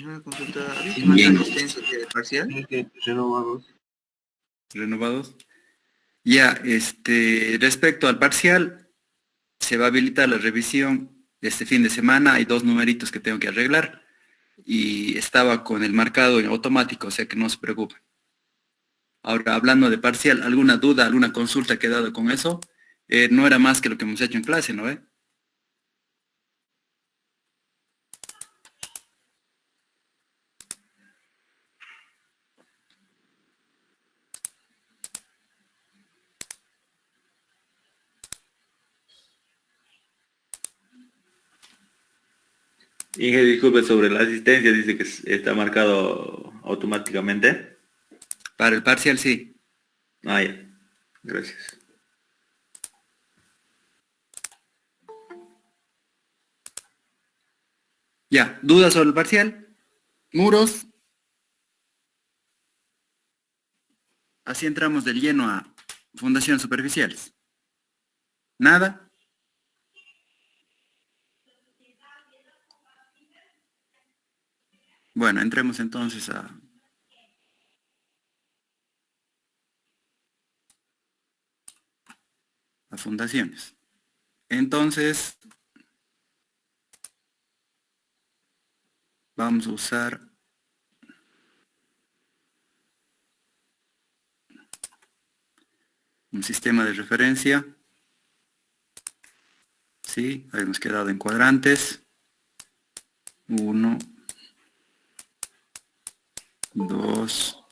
Una consulta, ¿había que marcar Bien. asistencia de parcial? Renovados. Renovados. Ya, respecto al parcial, se va a habilitar la revisión este fin de semana. Hay 2 numeritos que tengo que arreglar y estaba con el marcado en automático, o sea que no se preocupen. Ahora, hablando de parcial, ¿alguna duda, alguna consulta que he dado con eso? No era más que lo que hemos hecho en clase, ¿no ve? Inge, disculpe, sobre la asistencia, dice que está marcado automáticamente. Para el parcial, sí. Ah, ya. Gracias. Ya, ¿dudas sobre el parcial? ¿Muros? Así entramos del lleno a fundaciones superficiales. ¿Nada? Bueno, entremos entonces a fundaciones. Entonces, vamos a usar un sistema de referencia. Sí, habíamos quedado en cuadrantes. 1, 2,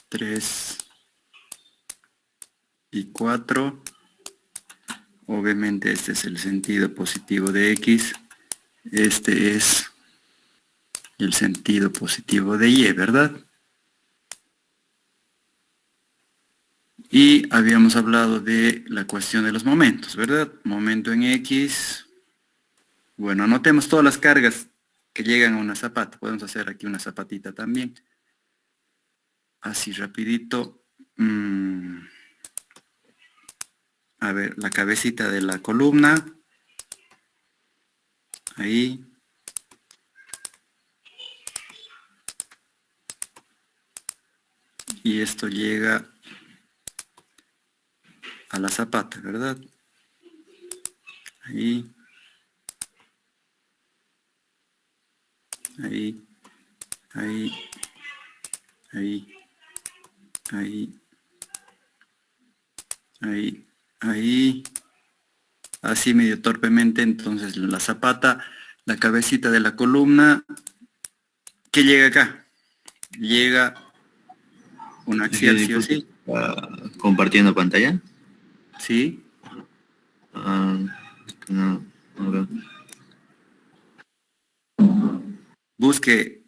3 y 4. Obviamente este es el sentido positivo de X. Este es el sentido positivo de Y, ¿verdad? Y habíamos hablado de la cuestión de los momentos, ¿verdad? Momento en X. Bueno, anotemos todas las cargas que llegan a una zapata. Podemos hacer aquí una zapatita también. Así rapidito. A ver, la cabecita de la columna. Ahí. Y esto llega a la zapata, ¿verdad? Ahí. Ahí. Ahí. Ahí. Ahí. Ahí. Ahí. Así medio torpemente, entonces la zapata, la cabecita de la columna, ¿qué llega acá? Llega un axial, sí o Disculpe, sí. compartiendo pantalla. Sí. Ah, no, no veo. Busque.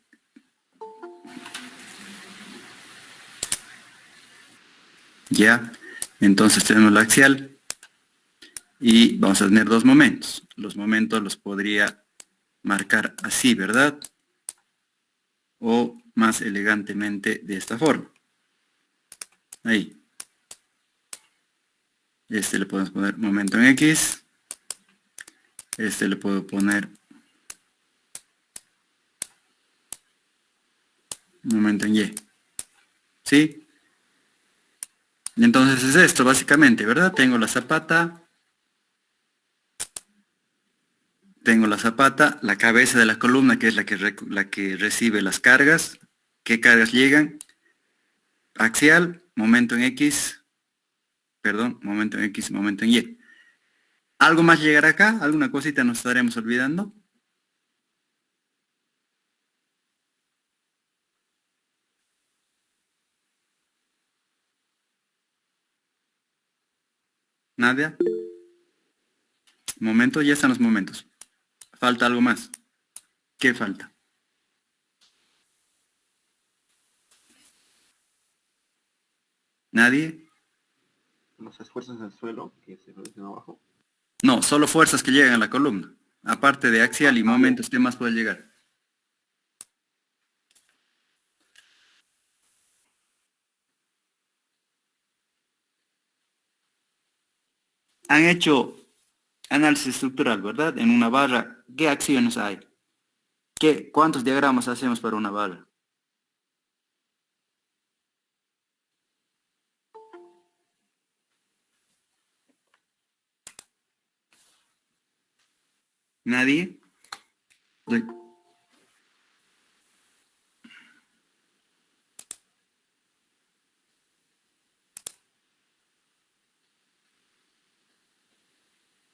Ya. Entonces tenemos la axial. Y vamos a tener 2 momentos. Los momentos los podría marcar así, ¿verdad? O más elegantemente de esta forma. Ahí. Este le podemos poner momento en X. Este le puedo poner momento en Y. ¿Sí? Y entonces es esto, básicamente, ¿verdad? Tengo la zapata. Tengo la zapata, la cabeza de la columna, que es la que recibe las cargas. ¿Qué cargas llegan? Axial, momento en X, perdón, momento en X, momento en Y. ¿Algo más llegará acá? ¿Alguna cosita nos estaremos olvidando? ¿Nadia? Momento, ya están los momentos. ¿Falta algo más? ¿Qué falta? ¿Nadie? Los esfuerzos del suelo que se realizan abajo. No, solo fuerzas que llegan a la columna. Aparte de axial y momentos, ¿qué más puede llegar? Han hecho Análisis estructural, ¿verdad? En una barra, ¿qué acciones hay? ¿Cuántos diagramas hacemos para una barra? ¿Nadie? Doy-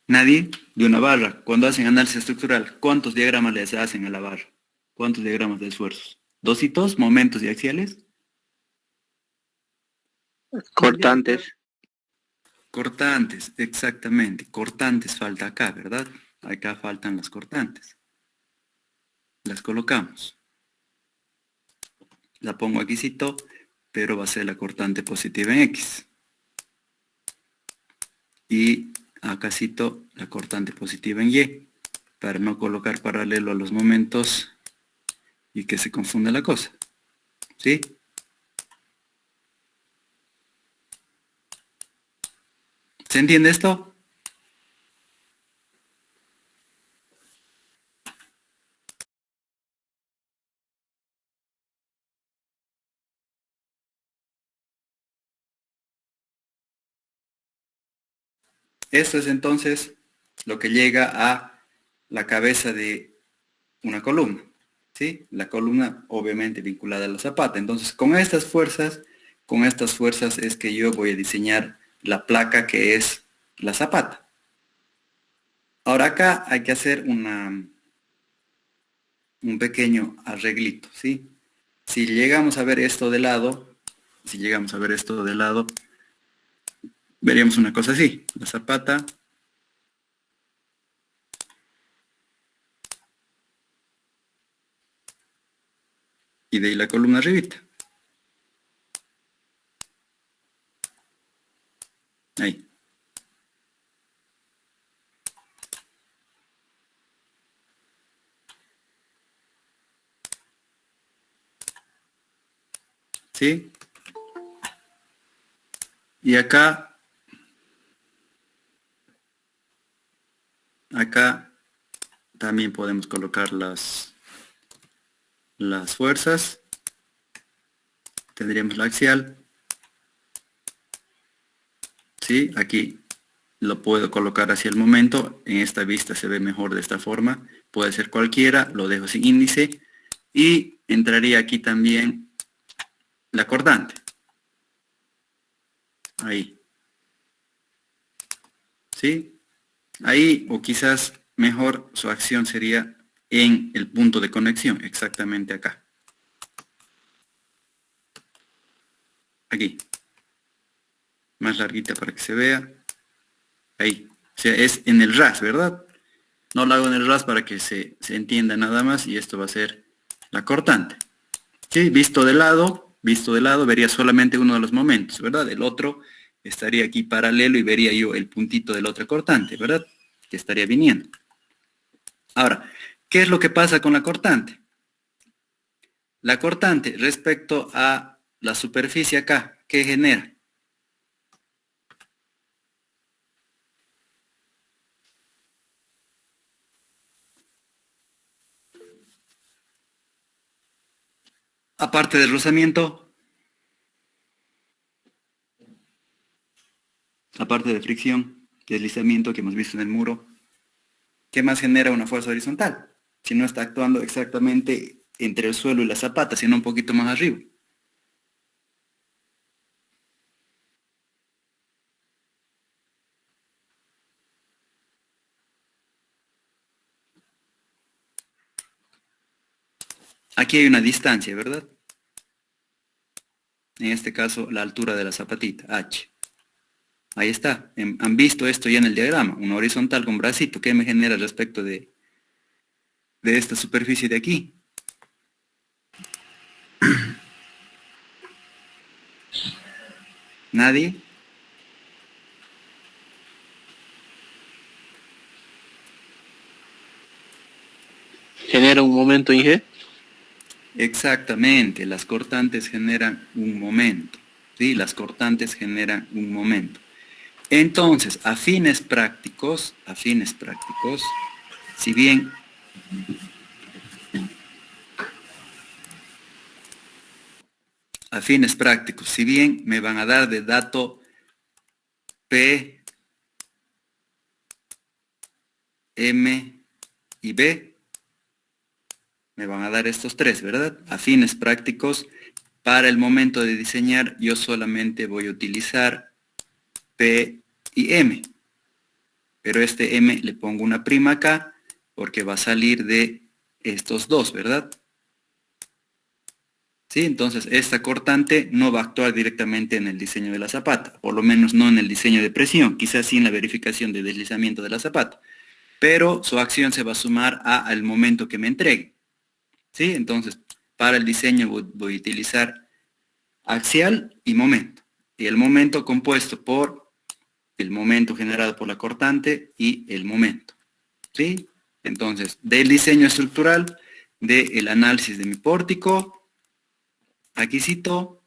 ¿Nadie? De una barra. Cuando hacen análisis estructural, ¿cuántos diagramas les hacen a la barra? ¿Cuántos diagramas de esfuerzos? ¿Dositos, momentos y axiales? Cortantes. Cortantes, exactamente. Cortantes falta acá, ¿verdad? Acá faltan las cortantes. Las colocamos. La pongo aquí, pero va a ser la cortante positiva en X. Y acá la cortante positiva en Y, para no colocar paralelo a los momentos y que se confunda la cosa. ¿Sí? ¿Se entiende esto? Esto es entonces lo que llega a la cabeza de una columna. ¿Sí? La columna obviamente vinculada a la zapata. Entonces con estas fuerzas es que yo voy a diseñar la placa que es la zapata. Ahora acá hay que hacer un pequeño arreglito, ¿sí? Si llegamos a ver esto de lado, veríamos una cosa así, la zapata y de ahí la columna arribita. Ahí. ¿Sí? Y acá también podemos colocar las fuerzas. Tendríamos la axial. ¿Sí? Aquí lo puedo colocar hacia el momento. En esta vista se ve mejor de esta forma. Puede ser cualquiera, lo dejo sin índice. Y entraría aquí también la cortante. Ahí. ¿Sí? Ahí, o quizás mejor su acción sería en el punto de conexión, exactamente acá. Aquí. Más larguita para que se vea. Ahí. O sea, es en el ras, ¿verdad? No lo hago en el ras para que se entienda nada más y esto va a ser la cortante. ¿Sí? Visto de lado, vería solamente uno de los momentos, ¿verdad? El otro estaría aquí paralelo y vería yo el puntito de la otra cortante, ¿verdad? Que estaría viniendo. Ahora, ¿qué es lo que pasa con la cortante? La cortante respecto a la superficie acá, ¿qué genera? Aparte del rozamiento, aparte de fricción, deslizamiento que hemos visto en el muro, ¿qué más genera una fuerza horizontal? Si no está actuando exactamente entre el suelo y la zapata, sino un poquito más arriba. Aquí hay una distancia, ¿verdad? En este caso, la altura de la zapatita, H. Ahí está. Han visto esto ya en el diagrama. Una horizontal con bracito. ¿Qué me genera respecto de esta superficie de aquí? ¿Nadie? Genera un momento en G. Exactamente. Las cortantes generan un momento. ¿Sí? Las cortantes generan un momento. Entonces, a fines prácticos, si bien me van a dar de dato P, M y B, me van a dar estos tres, ¿verdad? A fines prácticos, para el momento de diseñar, yo solamente voy a utilizar P y M. Pero este M le pongo una prima acá, porque va a salir de estos dos, ¿verdad? ¿Sí? Entonces, esta cortante no va a actuar directamente en el diseño de la zapata, por lo menos no en el diseño de presión, quizás sí en la verificación de deslizamiento de la zapata, pero su acción se va a sumar al momento que me entregue. ¿Sí? Entonces, para el diseño voy a utilizar axial y momento. Y el momento compuesto por el momento generado por la cortante y el momento. ¿Sí? Entonces, del diseño estructural, del análisis de mi pórtico, aquí cito,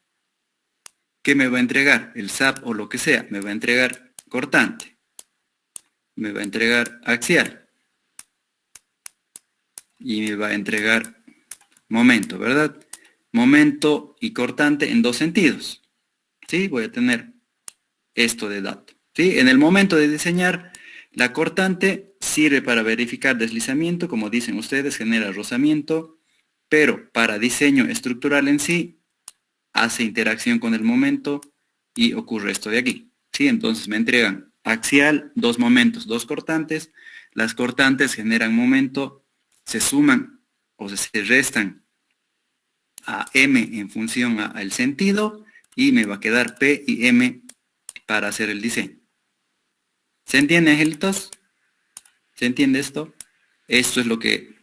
¿qué me va a entregar? El SAP o lo que sea, me va a entregar cortante, me va a entregar axial y me va a entregar momento, ¿verdad? Momento y cortante en dos sentidos. ¿Sí? Voy a tener esto de dato. ¿Sí? En el momento de diseñar, la cortante sirve para verificar deslizamiento, como dicen ustedes, genera rozamiento, pero para diseño estructural en sí, hace interacción con el momento y ocurre esto de aquí. ¿Sí? Entonces me entregan axial, dos momentos, dos cortantes. Las cortantes generan momento, se suman o se restan a M en función al sentido y me va a quedar P y M para hacer el diseño. ¿Se entiende, angelitos? ¿Se entiende esto? Esto es lo que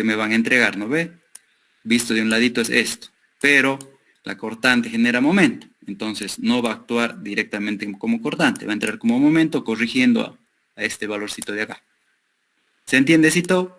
me van a entregar, ¿no ve? Visto de un ladito es esto, pero la cortante genera momento, entonces no va a actuar directamente como cortante, va a entrar como momento corrigiendo a este valorcito de acá. ¿Se entiende, Cito?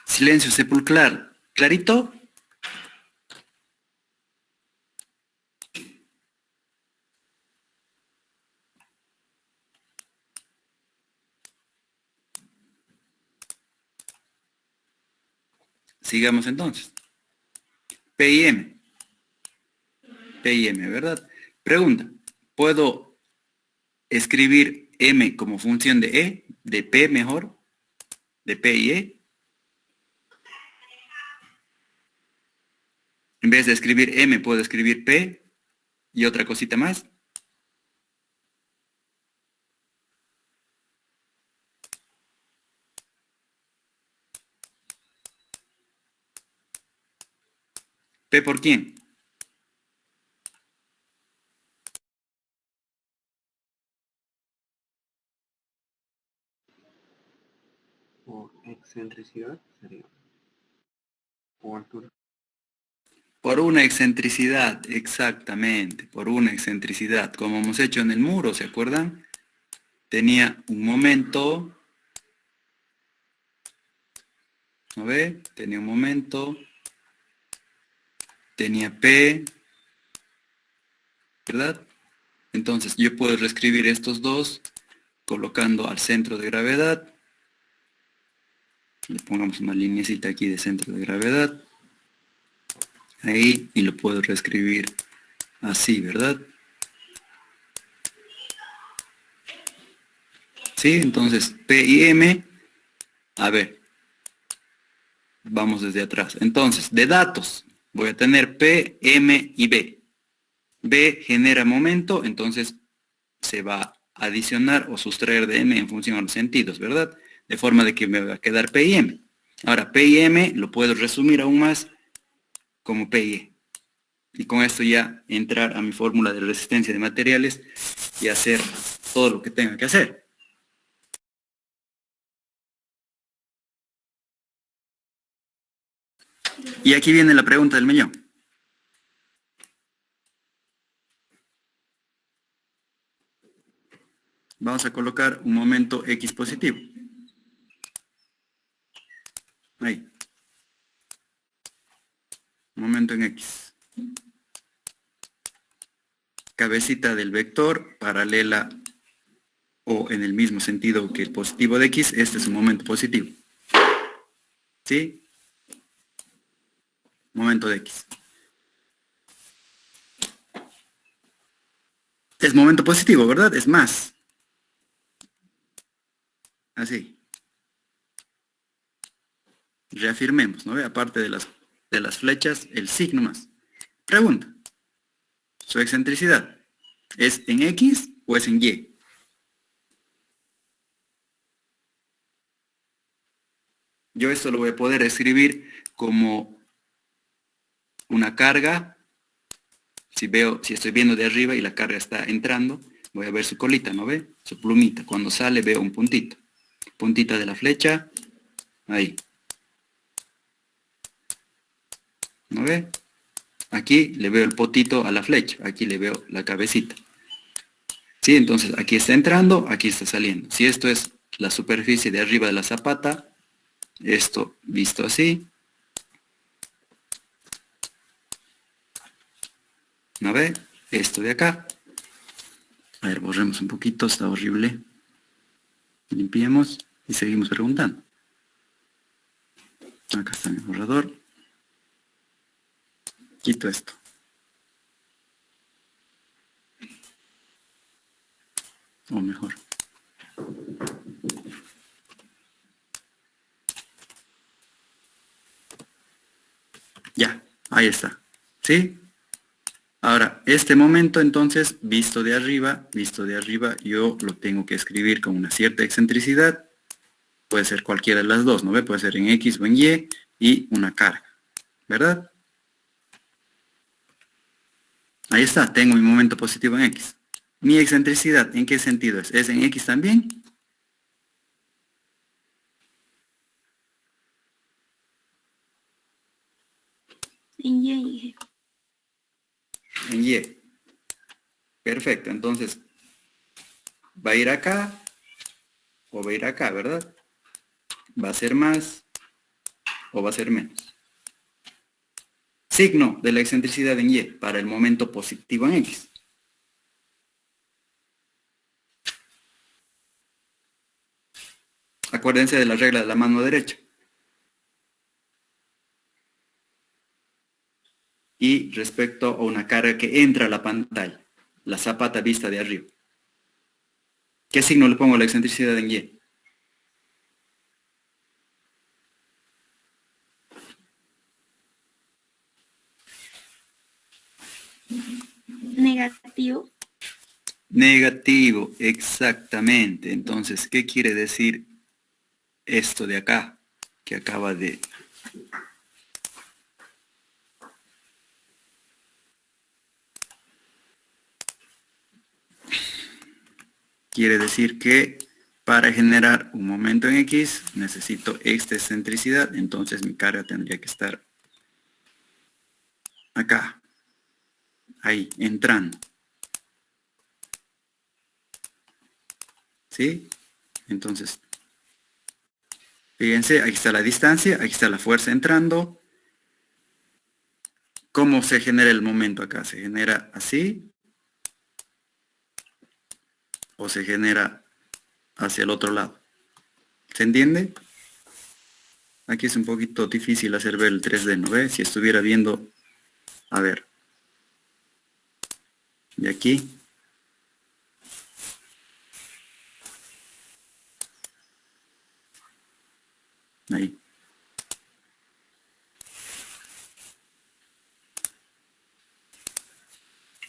Silencio sepulcral. ¿Clarito? Sigamos entonces. P y M. P y M, ¿verdad? Pregunta, ¿puedo escribir M como función de E? ¿De P mejor? ¿De P y E? En vez de escribir M, ¿puedo escribir P y otra cosita más? ¿P por quién? O excentricidad sería. O altura. Por una excentricidad, exactamente, por una excentricidad, como hemos hecho en el muro, ¿se acuerdan? Tenía un momento, ¿no ve? Tenía un momento, tenía P, ¿verdad? Entonces yo puedo reescribir estos dos colocando al centro de gravedad. Le pongamos una lineecita aquí de centro de gravedad. Ahí, y lo puedo reescribir así, ¿verdad? ¿Sí? Entonces, P y M, a ver, vamos desde atrás. Entonces, de datos, voy a tener P, M y B. B genera momento, entonces se va a adicionar o sustraer de M en función a los sentidos, ¿verdad? De forma de que me va a quedar P y M. Ahora, P y M lo puedo resumir aún más como P y E. Y con esto ya entrar a mi fórmula de resistencia de materiales y hacer todo lo que tenga que hacer. Y aquí viene la pregunta del millón. Vamos a colocar un momento X positivo. Ahí. Momento en X. Cabecita del vector paralela o en el mismo sentido que el positivo de X, este es un momento positivo. ¿Sí? Momento de X. Es momento positivo, ¿verdad? Es más. Así. Reafirmemos, ¿no ve? Aparte de las flechas, el signo más. Pregunta. Su excentricidad, ¿es en X o es en Y? Yo esto lo voy a poder escribir como una carga. Si estoy viendo de arriba y la carga está entrando, voy a ver su colita, ¿no ve? Su plumita. Cuando sale veo un puntito. Puntita de la flecha. Ahí. ¿No ve? Aquí le veo el potito a la flecha. Aquí le veo la cabecita. ¿Sí? Entonces aquí está entrando, aquí está saliendo. Si esto es la superficie de arriba de la zapata, esto visto así. ¿No ve? Esto de acá. A ver, borremos un poquito, está horrible. Limpiemos y seguimos preguntando. Acá está mi borrador. Quito esto. O mejor. Ya, ahí está. ¿Sí? Ahora, este momento entonces, visto de arriba, yo lo tengo que escribir con una cierta excentricidad. Puede ser cualquiera de las dos, ¿no ve? Puede ser en X o en y una carga, ¿verdad? Ahí está, tengo mi momento positivo en X. Mi excentricidad, ¿en qué sentido es? ¿Es en X también? En Y. En Y. Perfecto, entonces va a ir acá o va a ir acá, ¿verdad? Va a ser más o va a ser menos. Signo de la excentricidad en Y para el momento positivo en X. Acuérdense de la regla de la mano derecha. Y respecto a una carga que entra a la pantalla, la zapata vista de arriba. ¿Qué signo le pongo a la excentricidad en Y? Negativo. Negativo, exactamente. Entonces, ¿qué quiere decir esto de acá? Que acaba de... Quiere decir que para generar un momento en X necesito esta excentricidad, entonces mi carga tendría que estar acá, ahí, entrando. ¿Sí? Entonces, fíjense, aquí está la distancia, aquí está la fuerza entrando. ¿Cómo se genera el momento acá? ¿Se genera así? ¿O se genera hacia el otro lado? ¿Se entiende? Aquí es un poquito difícil hacer ver el 3D, ¿no ve? Si estuviera viendo, a ver, de aquí. Ahí.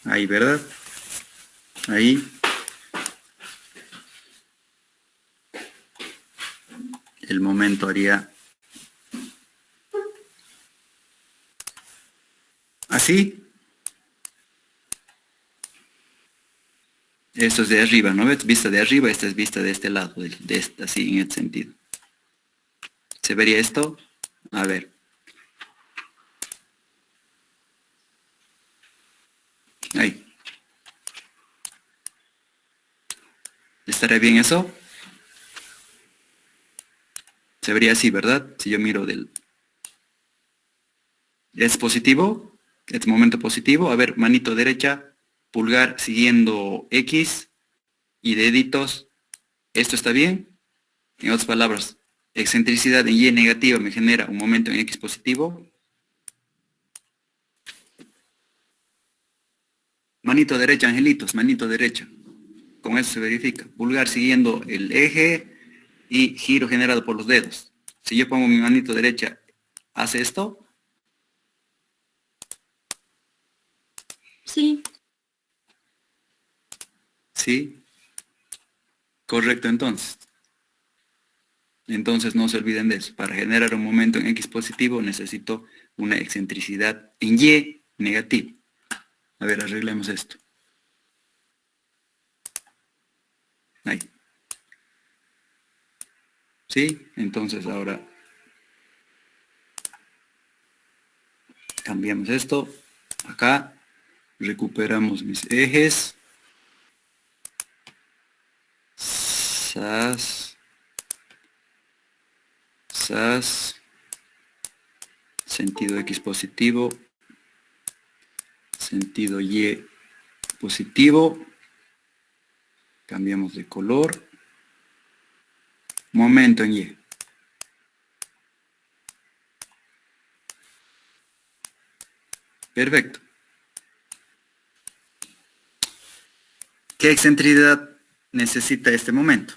Ahí, ¿verdad? Ahí. El momento haría Así. Esto es de arriba, ¿no ves? Vista de arriba, esta es vista de este lado, de esta, así, en este sentido. ¿Se vería esto? A ver. Ahí. ¿Estará bien eso? Se vería así, ¿verdad? Si yo miro del... ¿Es positivo? ¿Es momento positivo? A ver, manito derecha, pulgar siguiendo X y deditos. ¿Esto está bien? En otras palabras, excentricidad en Y negativa me genera un momento en X positivo. Manito derecha, angelitos, manito derecha. Con eso se verifica. Pulgar siguiendo el eje y giro generado por los dedos. Si yo pongo mi manito derecha, ¿hace esto? Sí. Sí. Correcto, entonces. Entonces no se olviden de eso. Para generar un momento en X positivo necesito una excentricidad en Y negativo. A ver, arreglemos esto. Ahí. ¿Sí? Entonces ahora cambiamos esto. Acá recuperamos mis ejes. Sas. Sas. Sentido X positivo. Sentido Y positivo. Cambiamos de color. Momento en Y. Perfecto. ¿Qué excentricidad necesita este momento?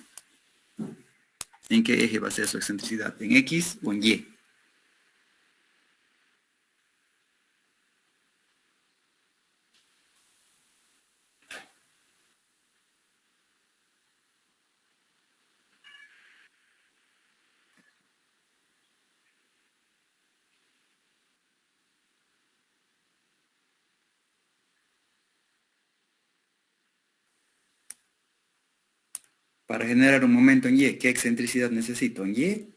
¿En qué eje va a ser su excentricidad? ¿En X o en Y? Para generar un momento en Y, ¿qué excentricidad necesito? ¿En Y?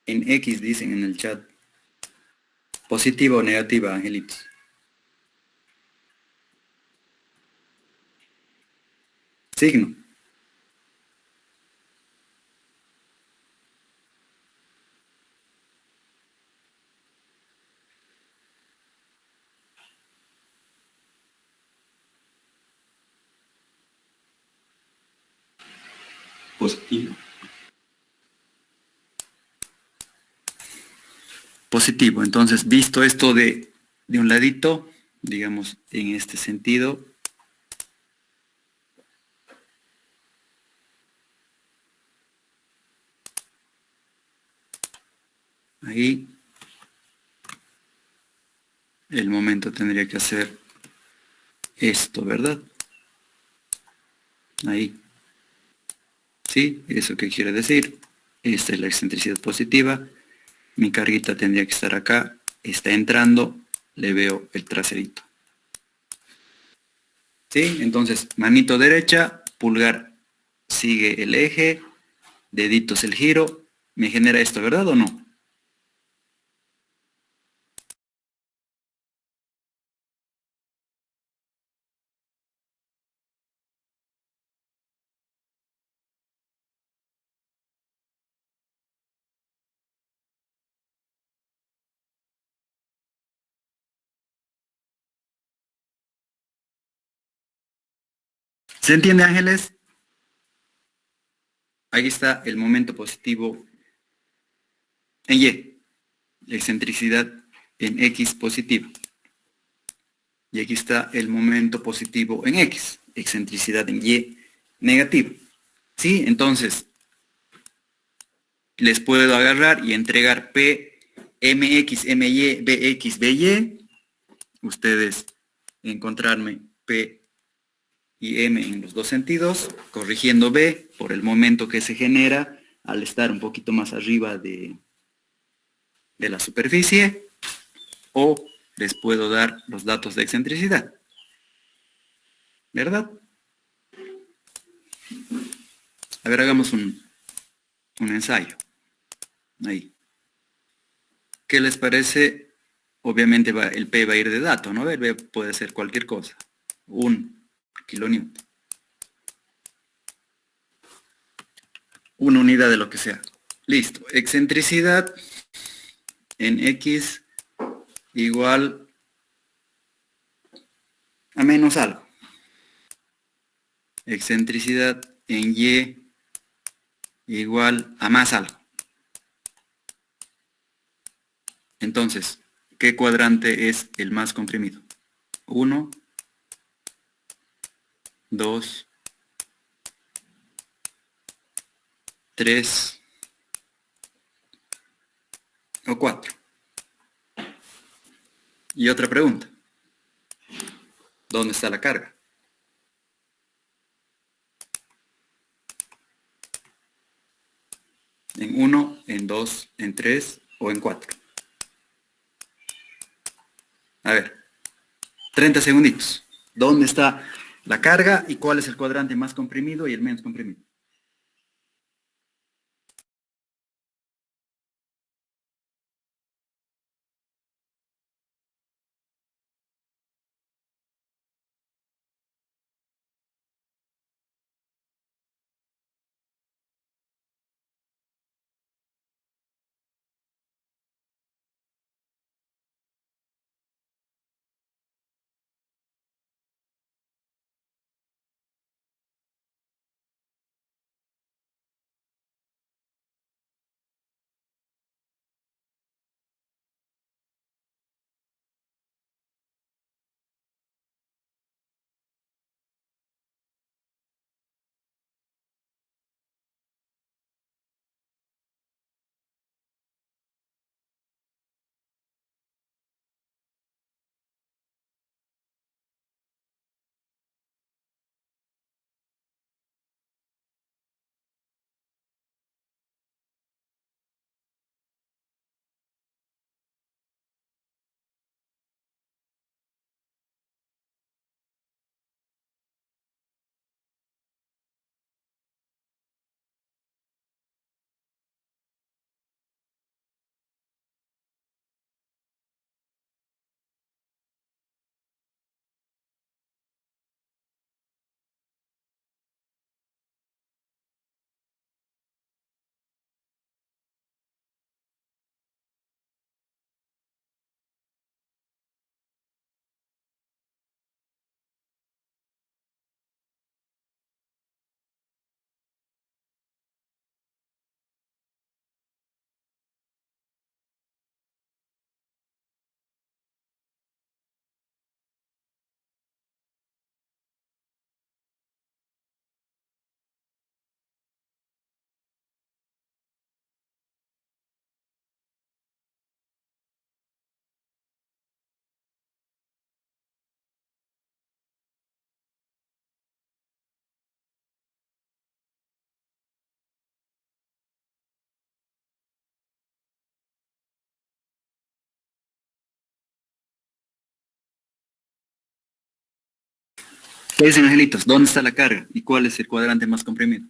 En X dicen en el chat. ¿Positiva o negativa, angelitos? Signo. Positivo. Positivo. Entonces, visto esto de un ladito, digamos en este sentido, ahí el momento tendría que hacer esto, ¿verdad? Ahí. ¿Sí? ¿Eso qué quiere decir? Esta es la excentricidad positiva. Mi carguita tendría que estar acá. Está entrando. Le veo el traserito. ¿Sí? Entonces, manito derecha, pulgar sigue el eje, deditos el giro. Me genera esto, ¿verdad o no? ¿Se entiende, ángeles? Ahí está el momento positivo en Y. Excentricidad en X positiva. Y aquí está el momento positivo en X. Excentricidad en Y negativa. ¿Sí? Entonces, les puedo agarrar y entregar P, MX, MY, BX, BY. Ustedes encontrarme P y M en los dos sentidos, corrigiendo B por el momento que se genera al estar un poquito más arriba de la superficie, o les puedo dar los datos de excentricidad, ¿verdad? A ver, hagamos un ensayo. Ahí. ¿Qué les parece? Obviamente el P va a ir de dato, ¿no? El B puede ser cualquier cosa. 1 kilonewton. Una unidad de lo que sea. Listo. Excentricidad en X igual a menos algo. Excentricidad en Y igual a más algo. Entonces, ¿qué cuadrante es el más comprimido? 1, 2, 3 o 4. Y otra pregunta. ¿Dónde está la carga? ¿En 1, en 2, en 3 o en 4? A ver, 30 segunditos. ¿Dónde está la carga y cuál es el cuadrante más comprimido y el menos comprimido? ¿Qué dicen, angelitos? ¿Dónde está la carga y cuál es el cuadrante más comprimido?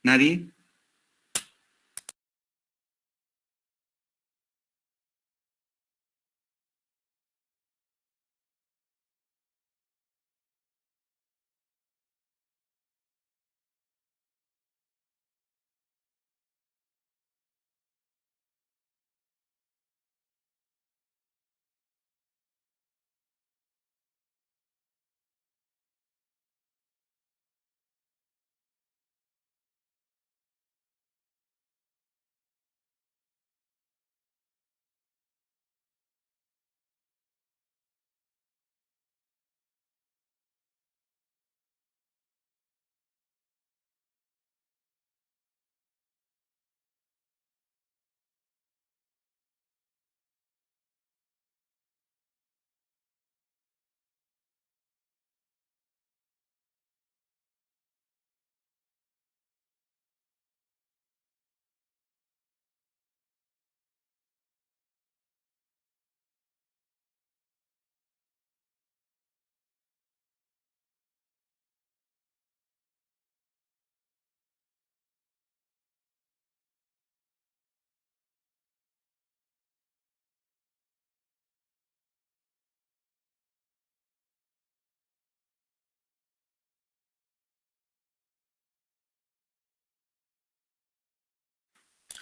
¿Nadie?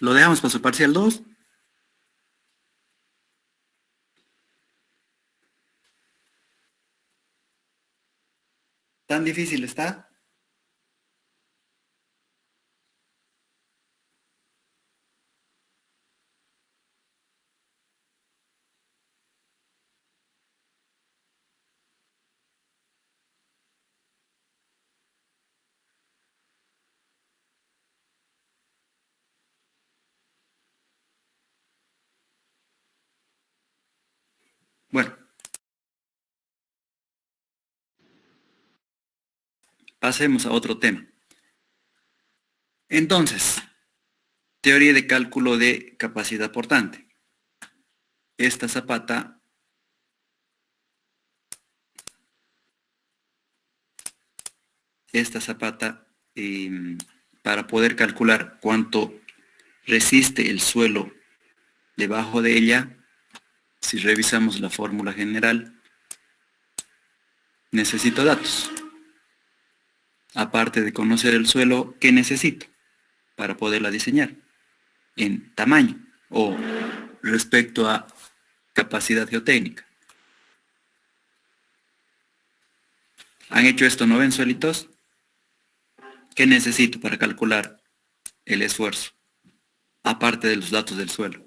Lo dejamos para su parcial 2. ¿Tan difícil está? Bueno, pasemos a otro tema. Entonces, teoría de cálculo de capacidad portante. Esta zapata para poder calcular cuánto resiste el suelo debajo de ella, si revisamos la fórmula general, necesito datos. Aparte de conocer el suelo, ¿qué necesito para poderla diseñar? En tamaño o respecto a capacidad geotécnica. ¿Han hecho esto, no ven, suelitos? ¿Qué necesito para calcular el esfuerzo? Aparte de los datos del suelo.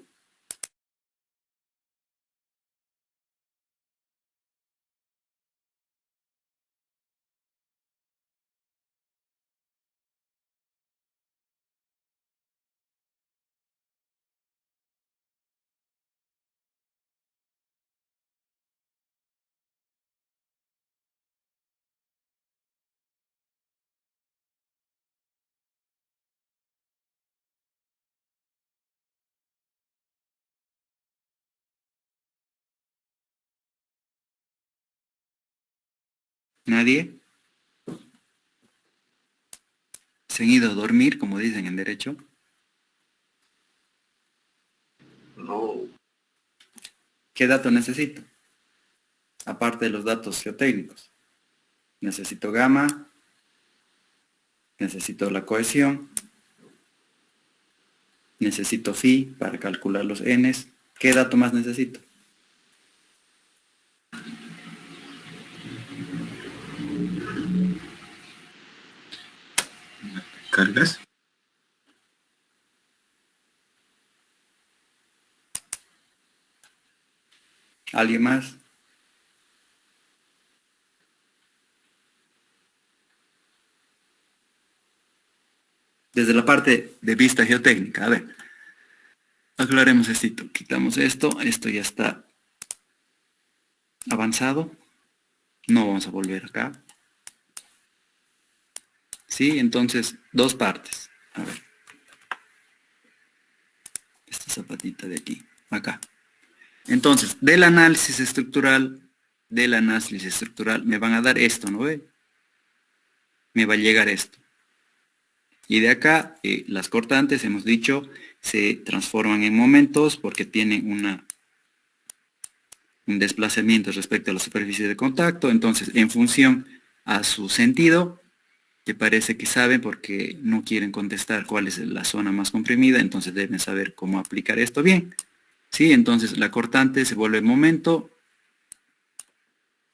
¿Nadie? ¿Se han ido a dormir, como dicen en derecho? No. ¿Qué dato necesito? Aparte de los datos geotécnicos. Necesito gamma, necesito la cohesión, necesito phi para calcular los n's. ¿Qué dato más necesito? ¿Cargas? ¿Alguien más? Desde la parte de vista geotécnica, a ver, aclaremos esto, quitamos esto ya está avanzado, no vamos a volver acá. Sí, entonces, dos partes, a ver, esta zapatita de aquí, acá. Entonces, del análisis estructural me van a dar esto, ¿no ve? Me va a llegar esto. Y de acá, las cortantes, hemos dicho, se transforman en momentos porque tienen un desplazamiento respecto a la superficie de contacto. Entonces, en función a su sentido, que parece que saben porque no quieren contestar cuál es la zona más comprimida, entonces deben saber cómo aplicar esto bien. ¿Sí? Entonces, la cortante se vuelve momento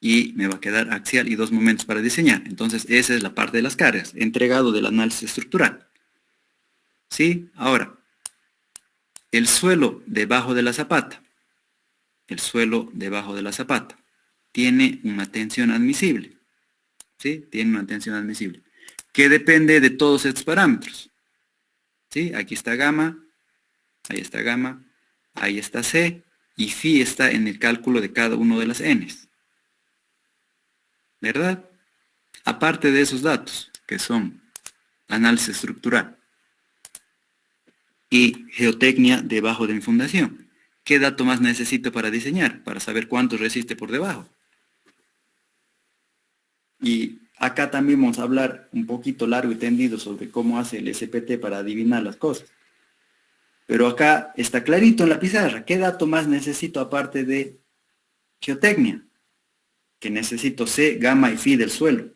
y me va a quedar axial y dos momentos para diseñar. Entonces, esa es la parte de las cargas, entregado del análisis estructural. ¿Sí? Ahora, el suelo debajo de la zapata. El suelo debajo de la zapata tiene una tensión admisible. ¿Sí? Tiene una tensión admisible. Que depende de todos estos parámetros. ¿Sí? Aquí está gamma, ahí está gamma, ahí está C, y phi está en el cálculo de cada uno de las n's. ¿Verdad? Aparte de esos datos, que son análisis estructural y geotecnia debajo de mi fundación. ¿Qué dato más necesito para diseñar? Para saber cuánto resiste por debajo. Y acá también vamos a hablar un poquito largo y tendido sobre cómo hace el SPT para adivinar las cosas. Pero acá está clarito en la pizarra. ¿Qué dato más necesito aparte de geotecnia? Que necesito C, gamma y phi del suelo.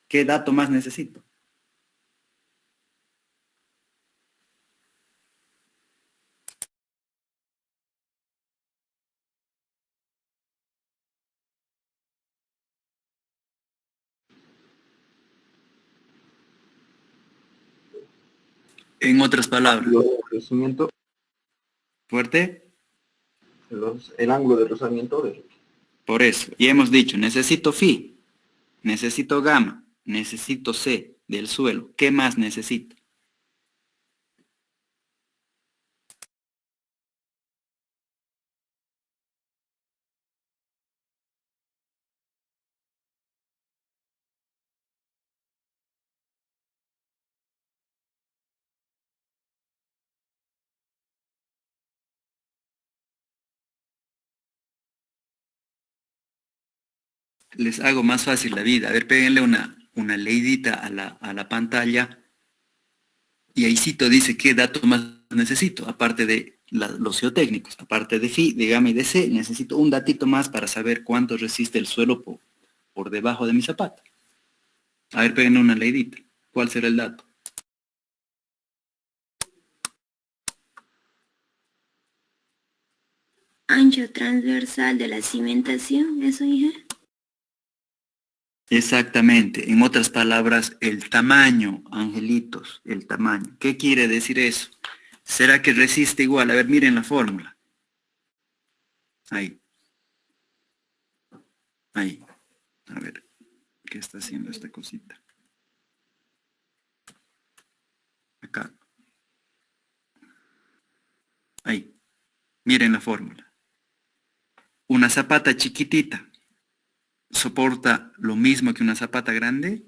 ¿Qué dato más necesito? En otras palabras, ángulo de rozamiento, fuerte, el ángulo de rozamiento por eso. Y hemos dicho, necesito phi, necesito gamma, necesito C del suelo. ¿Qué más necesito? Les hago más fácil la vida. A ver, péguenle una leidita a la pantalla. Y ahícito dice qué datos más necesito, aparte de los geotécnicos, aparte de phi, de gamma y de C, necesito un datito más para saber cuánto resiste el suelo por debajo de mi zapata. A ver, peguen una leidita. ¿Cuál será el dato? Ancho transversal de la cimentación, ¿eso, hija? Exactamente. En otras palabras, el tamaño, angelitos, el tamaño. ¿Qué quiere decir eso? ¿Será que resiste igual? A ver, miren la fórmula. Ahí. Ahí. A ver, ¿qué está haciendo esta cosita? Acá. Ahí. Miren la fórmula. Una zapata chiquitita soporta lo mismo que una zapata grande.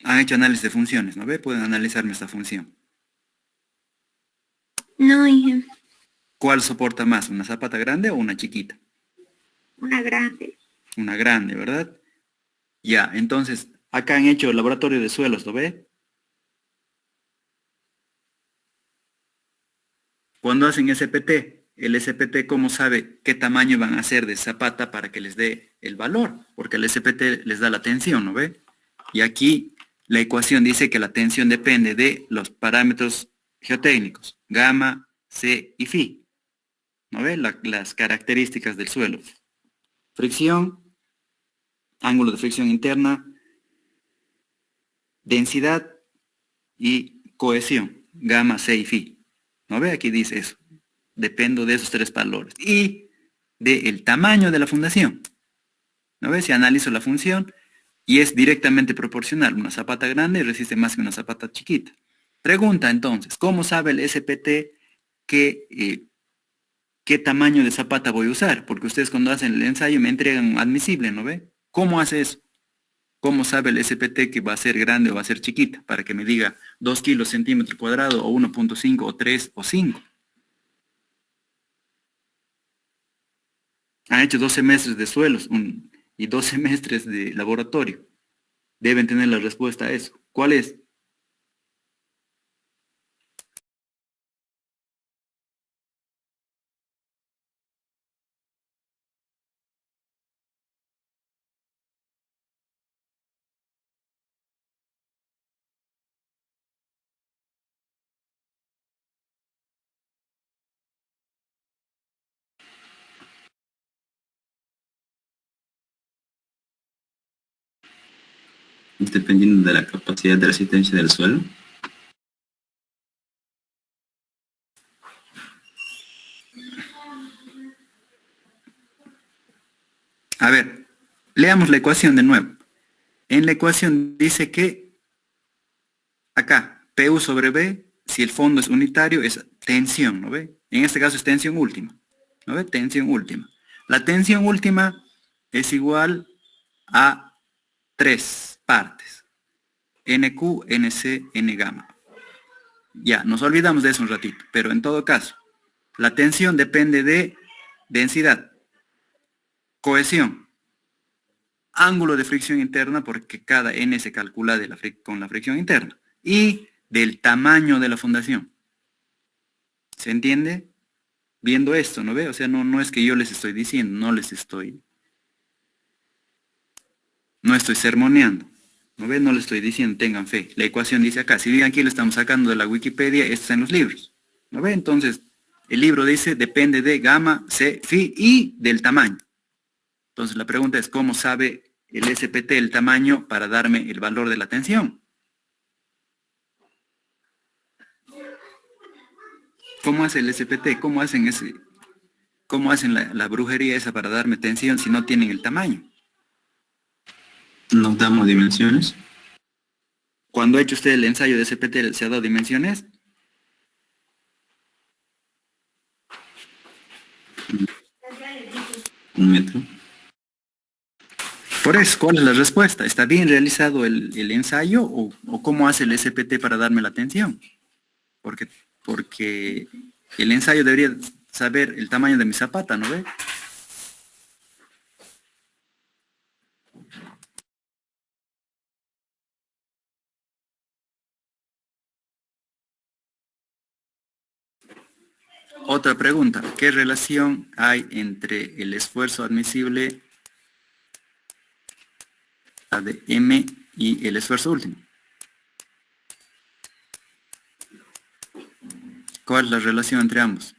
Han hecho análisis de funciones, ¿no ve? Pueden analizarme esta función. No, hija. ¿Cuál soporta más? ¿Una zapata grande o una chiquita? Una grande. Una grande, ¿verdad? Ya, entonces, acá han hecho el laboratorio de suelos, ¿lo ve? Cuando hacen SPT, el SPT, ¿cómo sabe qué tamaño van a hacer de zapata para que les dé el valor? Porque el SPT les da la tensión, ¿no ve? Y aquí la ecuación dice que la tensión depende de los parámetros geotécnicos, gamma, C y phi. ¿No ve? Las características del suelo. Fricción, ángulo de fricción interna, densidad y cohesión, gamma, C y phi. ¿No ve? Aquí dice eso. Dependo de esos tres valores. Y del tamaño de la fundación. ¿No ve? Si analizo la función y es directamente proporcional. Una zapata grande resiste más que una zapata chiquita. Pregunta entonces, ¿cómo sabe el SPT qué tamaño de zapata voy a usar? Porque ustedes cuando hacen el ensayo me entregan un admisible, ¿no ve? ¿Cómo hace eso? ¿Cómo sabe el SPT que va a ser grande o va a ser chiquita? Para que me diga 2 kilos centímetro cuadrado o 1.5 o 3 o 5. Han hecho 2 semestres de suelos y 2 semestres de laboratorio. Deben tener la respuesta a eso. ¿Cuál es? Dependiendo de la capacidad de resistencia del suelo. A ver, leamos la ecuación de nuevo. En la ecuación dice que acá, PU sobre B, si el fondo es unitario, es tensión, ¿no ve? En este caso es tensión última, ¿no ve? Tensión última. La tensión última es igual a 3 partes. NQ, NC, N gamma. Ya, nos olvidamos de eso un ratito, pero en todo caso, la tensión depende de densidad, cohesión, ángulo de fricción interna, porque cada N se calcula con la fricción interna, y del tamaño de la fundación. ¿Se entiende? Viendo esto, ¿no ve? O sea, no es que yo les estoy diciendo, no estoy sermoneando. ¿No ve? No les estoy diciendo, tengan fe. La ecuación dice acá, si bien aquí lo estamos sacando de la Wikipedia, esto está en los libros. ¿No ve? Entonces, el libro dice, depende de gamma, C, phi y del tamaño. Entonces, la pregunta es, ¿cómo sabe el SPT, el tamaño, para darme el valor de la tensión. ¿Cómo hace el SPT? ¿Cómo hacen la brujería esa para darme tensión si no tienen el tamaño? Nos damos dimensiones. Cuando ha hecho usted el ensayo de SPT, ¿se ha dado dimensiones? Un metro. Por eso, ¿cuál es la respuesta? ¿Está bien realizado el ensayo o cómo hace el SPT para darme la tensión? Porque el ensayo debería saber el tamaño de mi zapata, ¿no ve? Otra pregunta, ¿qué relación hay entre el esfuerzo admisible ADM y el esfuerzo último? ¿Cuál es la relación entre ambos?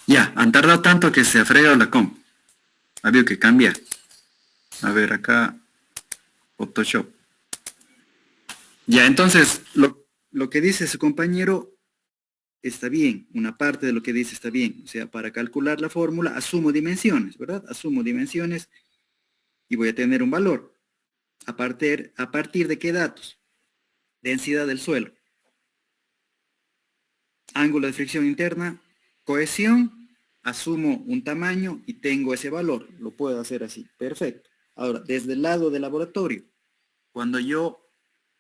Ya, han tardado tanto que se ha fregado la comp. Ha habido que cambiar. A ver, acá, Photoshop. Ya, entonces, lo que dice su compañero está bien. Una parte de lo que dice está bien. O sea, para calcular la fórmula, asumo dimensiones, ¿verdad? Asumo dimensiones y voy a tener un valor. ¿A partir de qué datos? Densidad del suelo, ángulo de fricción interna, cohesión, asumo un tamaño y tengo ese valor. Lo puedo hacer así. Perfecto. Ahora, desde el lado del laboratorio, cuando yo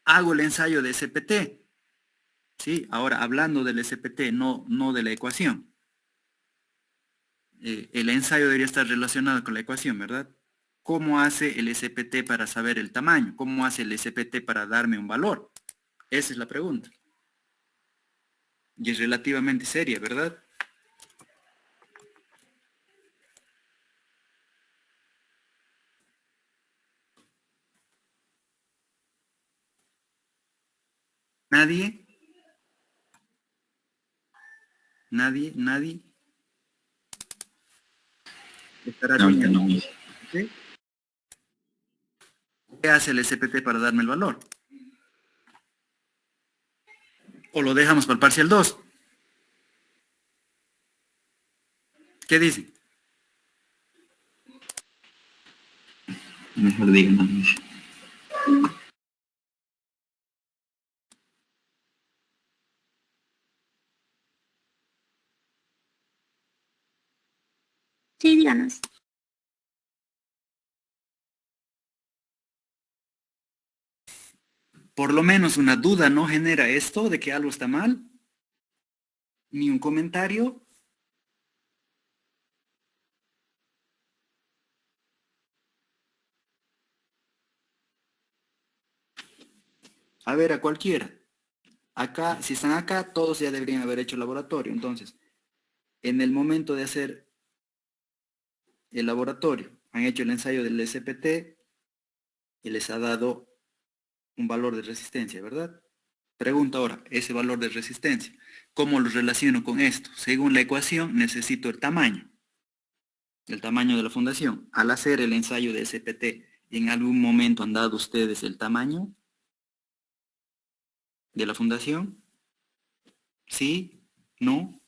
hago el ensayo de SPT, ¿sí? Ahora, hablando del SPT, no de la ecuación. El ensayo debería estar relacionado con la ecuación, ¿verdad? ¿Cómo hace el SPT para saber el tamaño? ¿Cómo hace el SPT para darme un valor? Esa es la pregunta. Y es relativamente seria, ¿verdad? ¿Nadie? ¿Nadie? ¿Estará Ahorita bien? no me- ¿Sí? ¿Qué hace el SPT para darme el valor? ¿O lo dejamos para el parcial 2? ¿Qué dice? Mejor digan, no me dice. Sí, díganos. Por lo menos una duda no genera esto de que algo está mal. Ni un comentario. A ver, a cualquiera. Acá, si están acá, todos ya deberían haber hecho laboratorio. Entonces, en el momento de hacer el laboratorio, han hecho el ensayo del SPT y les ha dado un valor de resistencia, ¿verdad? Pregunta ahora, ese valor de resistencia, ¿cómo lo relaciono con esto? Según la ecuación, necesito el tamaño de la fundación. Al hacer el ensayo de SPT, ¿en algún momento han dado ustedes el tamaño de la fundación? ¿Sí? ¿No?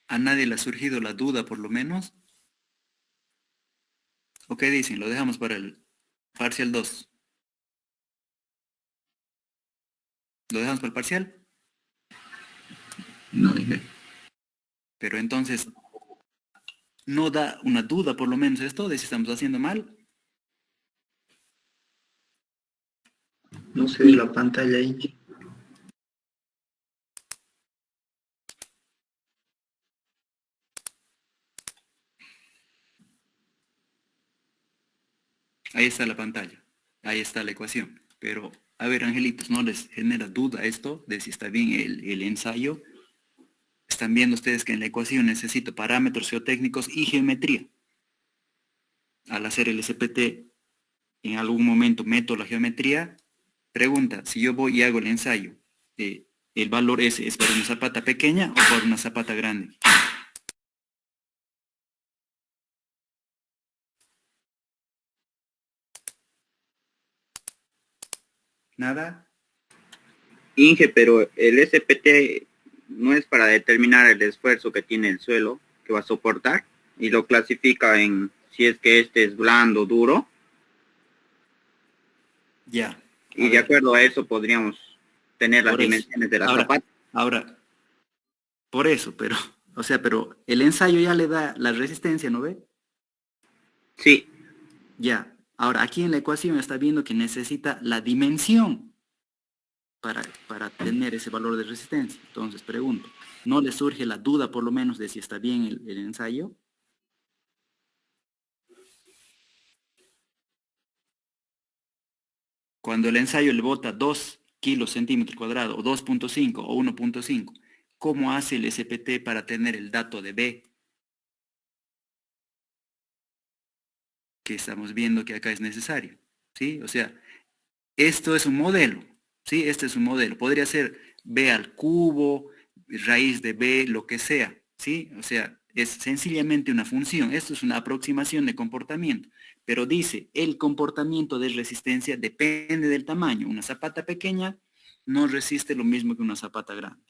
¿A nadie le ha surgido la duda por lo menos? ¿O qué dicen? Lo dejamos para el parcial 2. ¿Lo dejamos para el parcial? No dije. Pero entonces, ¿no da una duda por lo menos esto de si estamos haciendo mal? No sé, la pantalla ahí. Ahí está la pantalla. Ahí está la ecuación. Pero, a ver, angelitos, ¿no les genera duda esto de si está bien el ensayo? Están viendo ustedes que en la ecuación necesito parámetros geotécnicos y geometría. Al hacer el SPT, en algún momento meto la geometría. Pregunta, si yo voy y hago el ensayo, ¿el valor ese es para una zapata pequeña o para una zapata grande? ¿Nada? Inge, pero el SPT no es para determinar el esfuerzo que tiene el suelo que va a soportar y lo clasifica en si es que este es blando, duro, Ya. y de acuerdo a eso podríamos tener las Por eso. dimensiones de la Ahora, zapata. ahora, por eso, pero, o sea, pero el ensayo ya le da la resistencia, ¿no ve? Sí, Ya. Ahora, aquí en la ecuación está viendo que necesita la dimensión para tener ese valor de resistencia. Entonces, pregunto, ¿no le surge la duda por lo menos de si está bien el ensayo? cuando el ensayo le bota 2 kilos centímetro cuadrado, o 2.5 o 1.5, ¿cómo hace el SPT para tener el dato de B? Que estamos viendo que acá es necesario, ¿sí? O sea, esto es un modelo, ¿sí? Este es un modelo. Podría ser B al cubo, raíz de B, lo que sea, ¿sí? O sea, es sencillamente una función. Esto es una aproximación de comportamiento. Pero dice, el comportamiento de resistencia depende del tamaño. Una zapata pequeña no resiste lo mismo que una zapata grande.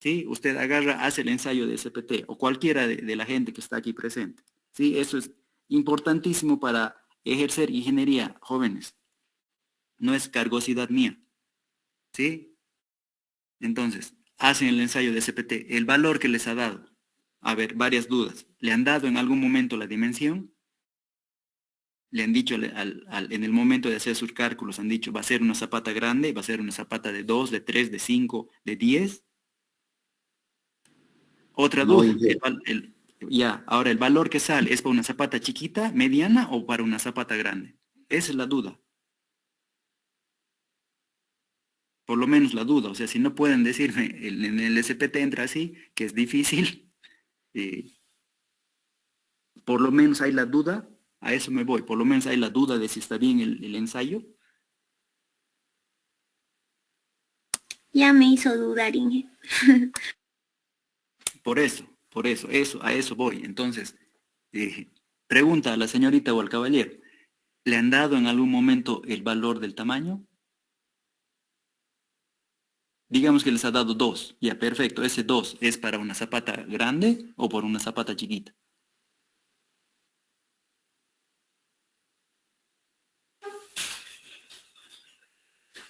¿Sí? Usted agarra, hace el ensayo de SPT, o cualquiera de la gente que está aquí presente. ¿Sí? Eso es importantísimo para ejercer ingeniería, jóvenes. No es cargosidad mía. ¿Sí? Entonces, hacen el ensayo de SPT. El valor que les ha dado. A ver, varias dudas. ¿Le han dado en algún momento la dimensión? Le han dicho en el momento de hacer sus cálculos, han dicho, va a ser una zapata grande, va a ser una zapata de 2, de 3, de 5, de 10. Otra No, duda, Inge. ya, ahora el valor que sale, ¿es para una zapata chiquita, mediana o para una zapata grande? Esa es la duda. Por lo menos la duda, o sea, si no pueden decirme, en el SPT entra así, que es difícil, por lo menos hay la duda, a eso me voy, por lo menos hay la duda de si está bien el ensayo. Ya me hizo dudar, Inge. Por eso, a eso voy. Entonces, pregunta a la señorita o al caballero, ¿le han dado en algún momento el valor del tamaño? Digamos que les ha dado 2, ya, perfecto, ese 2 es para una zapata grande o por una zapata chiquita.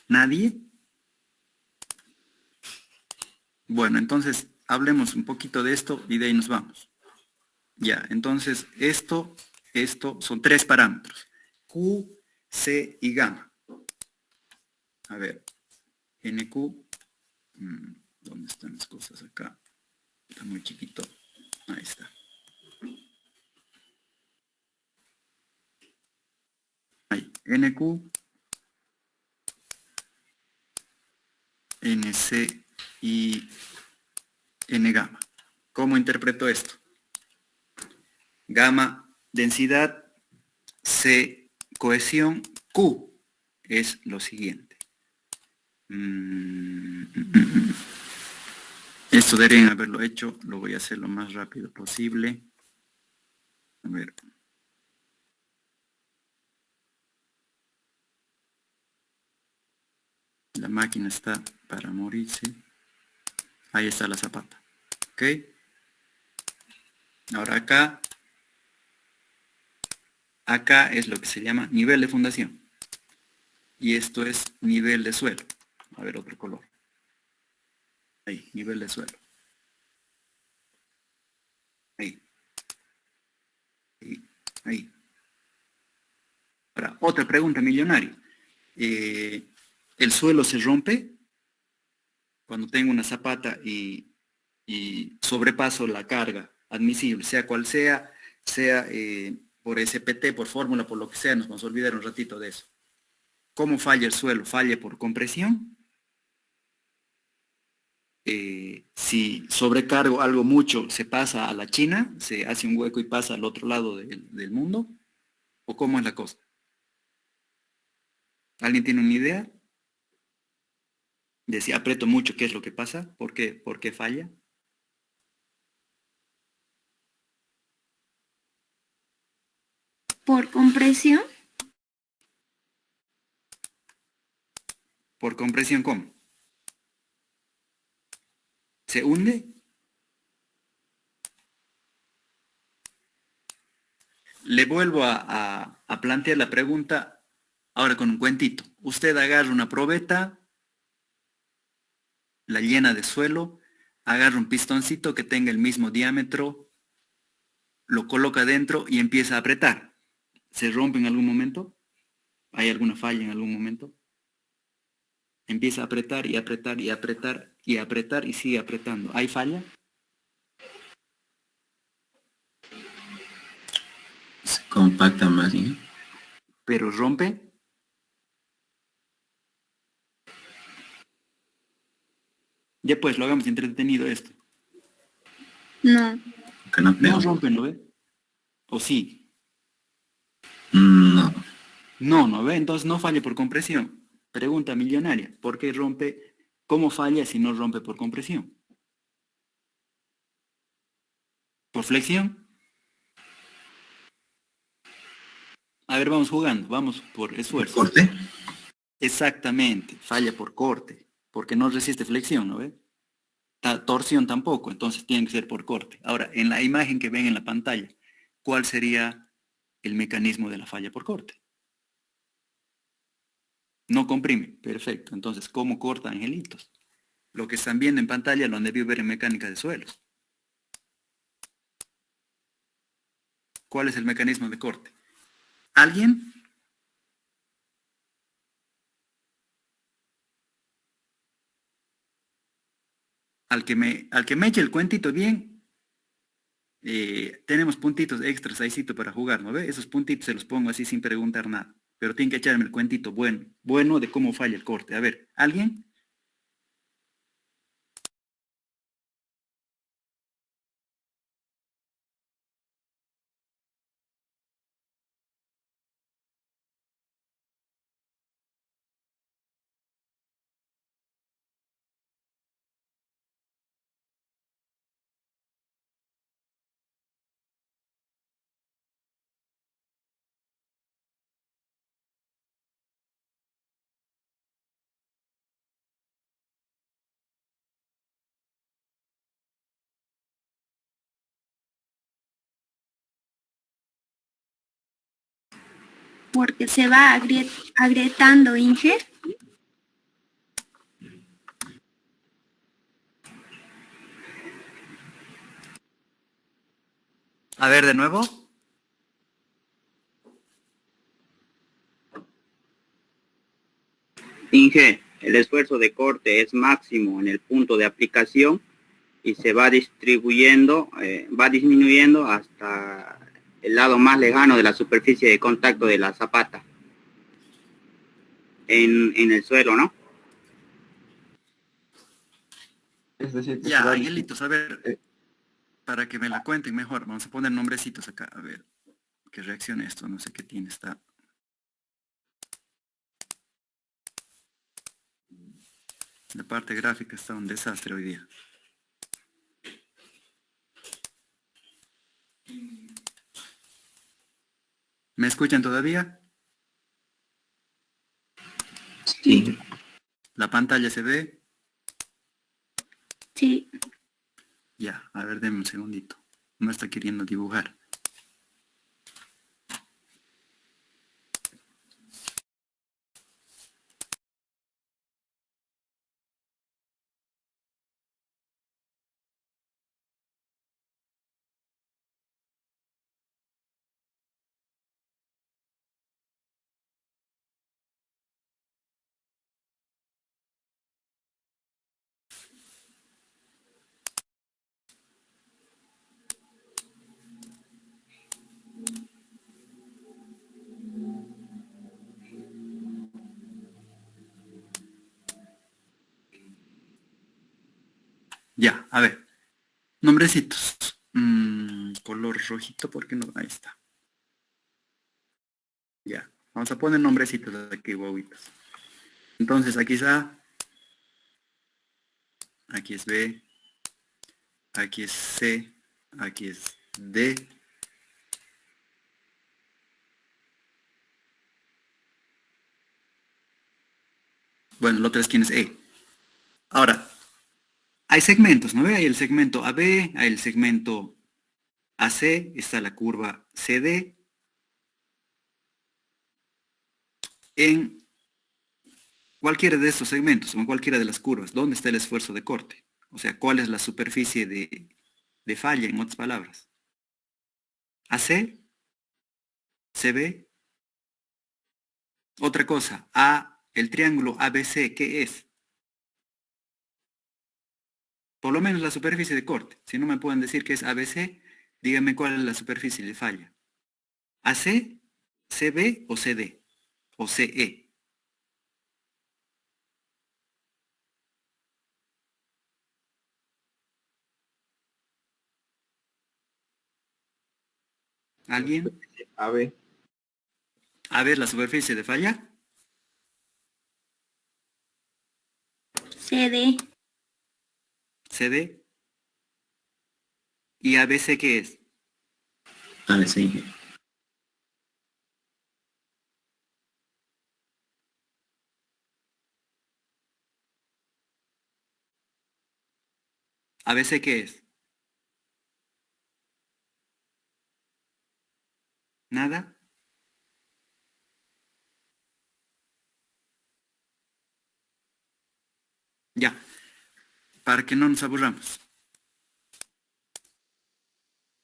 ¿Nadie? Bueno, entonces hablemos un poquito de esto y de ahí nos vamos. Ya, entonces esto son 3 parámetros. Q, C y gamma. A ver, NQ, ¿dónde están las cosas acá? Está muy chiquito. Ahí está. Ahí, NQ, NC y N gamma. ¿Cómo interpreto esto? Gamma, densidad, C, cohesión, Q es lo siguiente. Esto deberían haberlo hecho, lo voy a hacer lo más rápido posible. A ver. La máquina está para morirse. Ahí está la zapata. ¿Ok? Ahora acá es lo que se llama nivel de fundación. Y esto es nivel de suelo. A ver, otro color. Ahí, nivel de suelo. Ahí. Ahí. Ahora, otra pregunta millonaria. ¿El suelo se rompe cuando tengo una zapata y sobrepaso la carga admisible, sea cual sea por SPT, por fórmula, por lo que sea, nos vamos a olvidar un ratito de eso? ¿Cómo falla el suelo? ¿Falla por compresión? Si sobrecargo algo mucho, ¿se pasa a la China? ¿Se hace un hueco y pasa al otro lado del mundo? ¿O cómo es la cosa? ¿Alguien tiene una idea? De si aprieto mucho, ¿qué es lo que pasa? ¿Por qué falla? Por compresión, ¿Por compresión cómo? ¿Se hunde? Le vuelvo a plantear la pregunta ahora con un cuentito. Usted agarra una probeta, la llena de suelo, agarra un pistoncito que tenga el mismo diámetro, lo coloca dentro y empieza a apretar. ¿Se rompe en algún momento? ¿Hay alguna falla en algún momento? Empieza a apretar y apretar y apretar y apretar y sigue apretando. ¿Hay falla? Se compacta más, ¿sí? ¿Pero rompe? Ya pues, lo hagamos entretenido esto. No. Que no No creo. rompen, ¿no ve? ¿O sí? No. No, ¿no ve? Entonces no falla por compresión. Pregunta millonaria. ¿Por qué rompe? ¿Cómo falla si no rompe por compresión? ¿Por flexión? A ver, vamos jugando. Vamos por esfuerzo. Corte. Exactamente. Falla por corte. Porque no resiste flexión, ¿no ve? Torsión tampoco. Entonces tiene que ser por corte. Ahora, en la imagen que ven en la pantalla, ¿cuál sería el mecanismo de la falla por corte? No comprime. Perfecto. Entonces, ¿cómo corta, angelitos? Lo que están viendo en pantalla lo han debido ver en mecánica de suelos. ¿Cuál es el mecanismo de corte? ¿Alguien? Al que me eche el cuentito bien, tenemos puntitos extras ahí para jugar, ¿no ve? Esos puntitos se los pongo así sin preguntar nada. Pero tienen que echarme el cuentito bueno de cómo falla el corte. A ver, ¿alguien? Porque se va agrietando, Inge. A ver, de nuevo. Inge, el esfuerzo de corte es máximo en el punto de aplicación y se va distribuyendo, va disminuyendo hasta el lado más lejano de la superficie de contacto de la zapata en el suelo, ¿no? Es decir, que se Ya, va angelitos, a ver, eh, para que me la cuenten mejor, vamos a poner nombrecitos acá, a ver, que reaccione esto, no sé qué tiene, está. La parte gráfica está un desastre hoy día. ¿Me escuchan todavía? Sí. ¿La pantalla se ve? Sí. Ya, a ver, denme un segundito. No está queriendo dibujar. Ya, a ver. Nombrecitos. Color rojito, ¿por qué no? Ahí está. Ya. Vamos a poner nombrecitos aquí, guaguitos. Entonces, aquí está. Aquí es B. Aquí es C. Aquí es D. Bueno, el otro es quién es E. Ahora, hay segmentos, ¿no ve? Hay el segmento AB, hay el segmento AC, está la curva CD. En cualquiera de estos segmentos, o en cualquiera de las curvas, ¿dónde está el esfuerzo de corte? O sea, ¿cuál es la superficie de falla, en otras palabras? AC, CB. Otra cosa, el triángulo ABC, ¿qué es? Por lo menos la superficie de corte. Si no me pueden decir qué es ABC, díganme cuál es la superficie de falla. AC, CB o CD o CE. ¿Alguien? A ver. A ver, la superficie de falla. CD. CD. ¿Y ABC qué es? ABC, Inge. ¿ABC qué es? ¿Nada? Ya, para que no nos aburramos.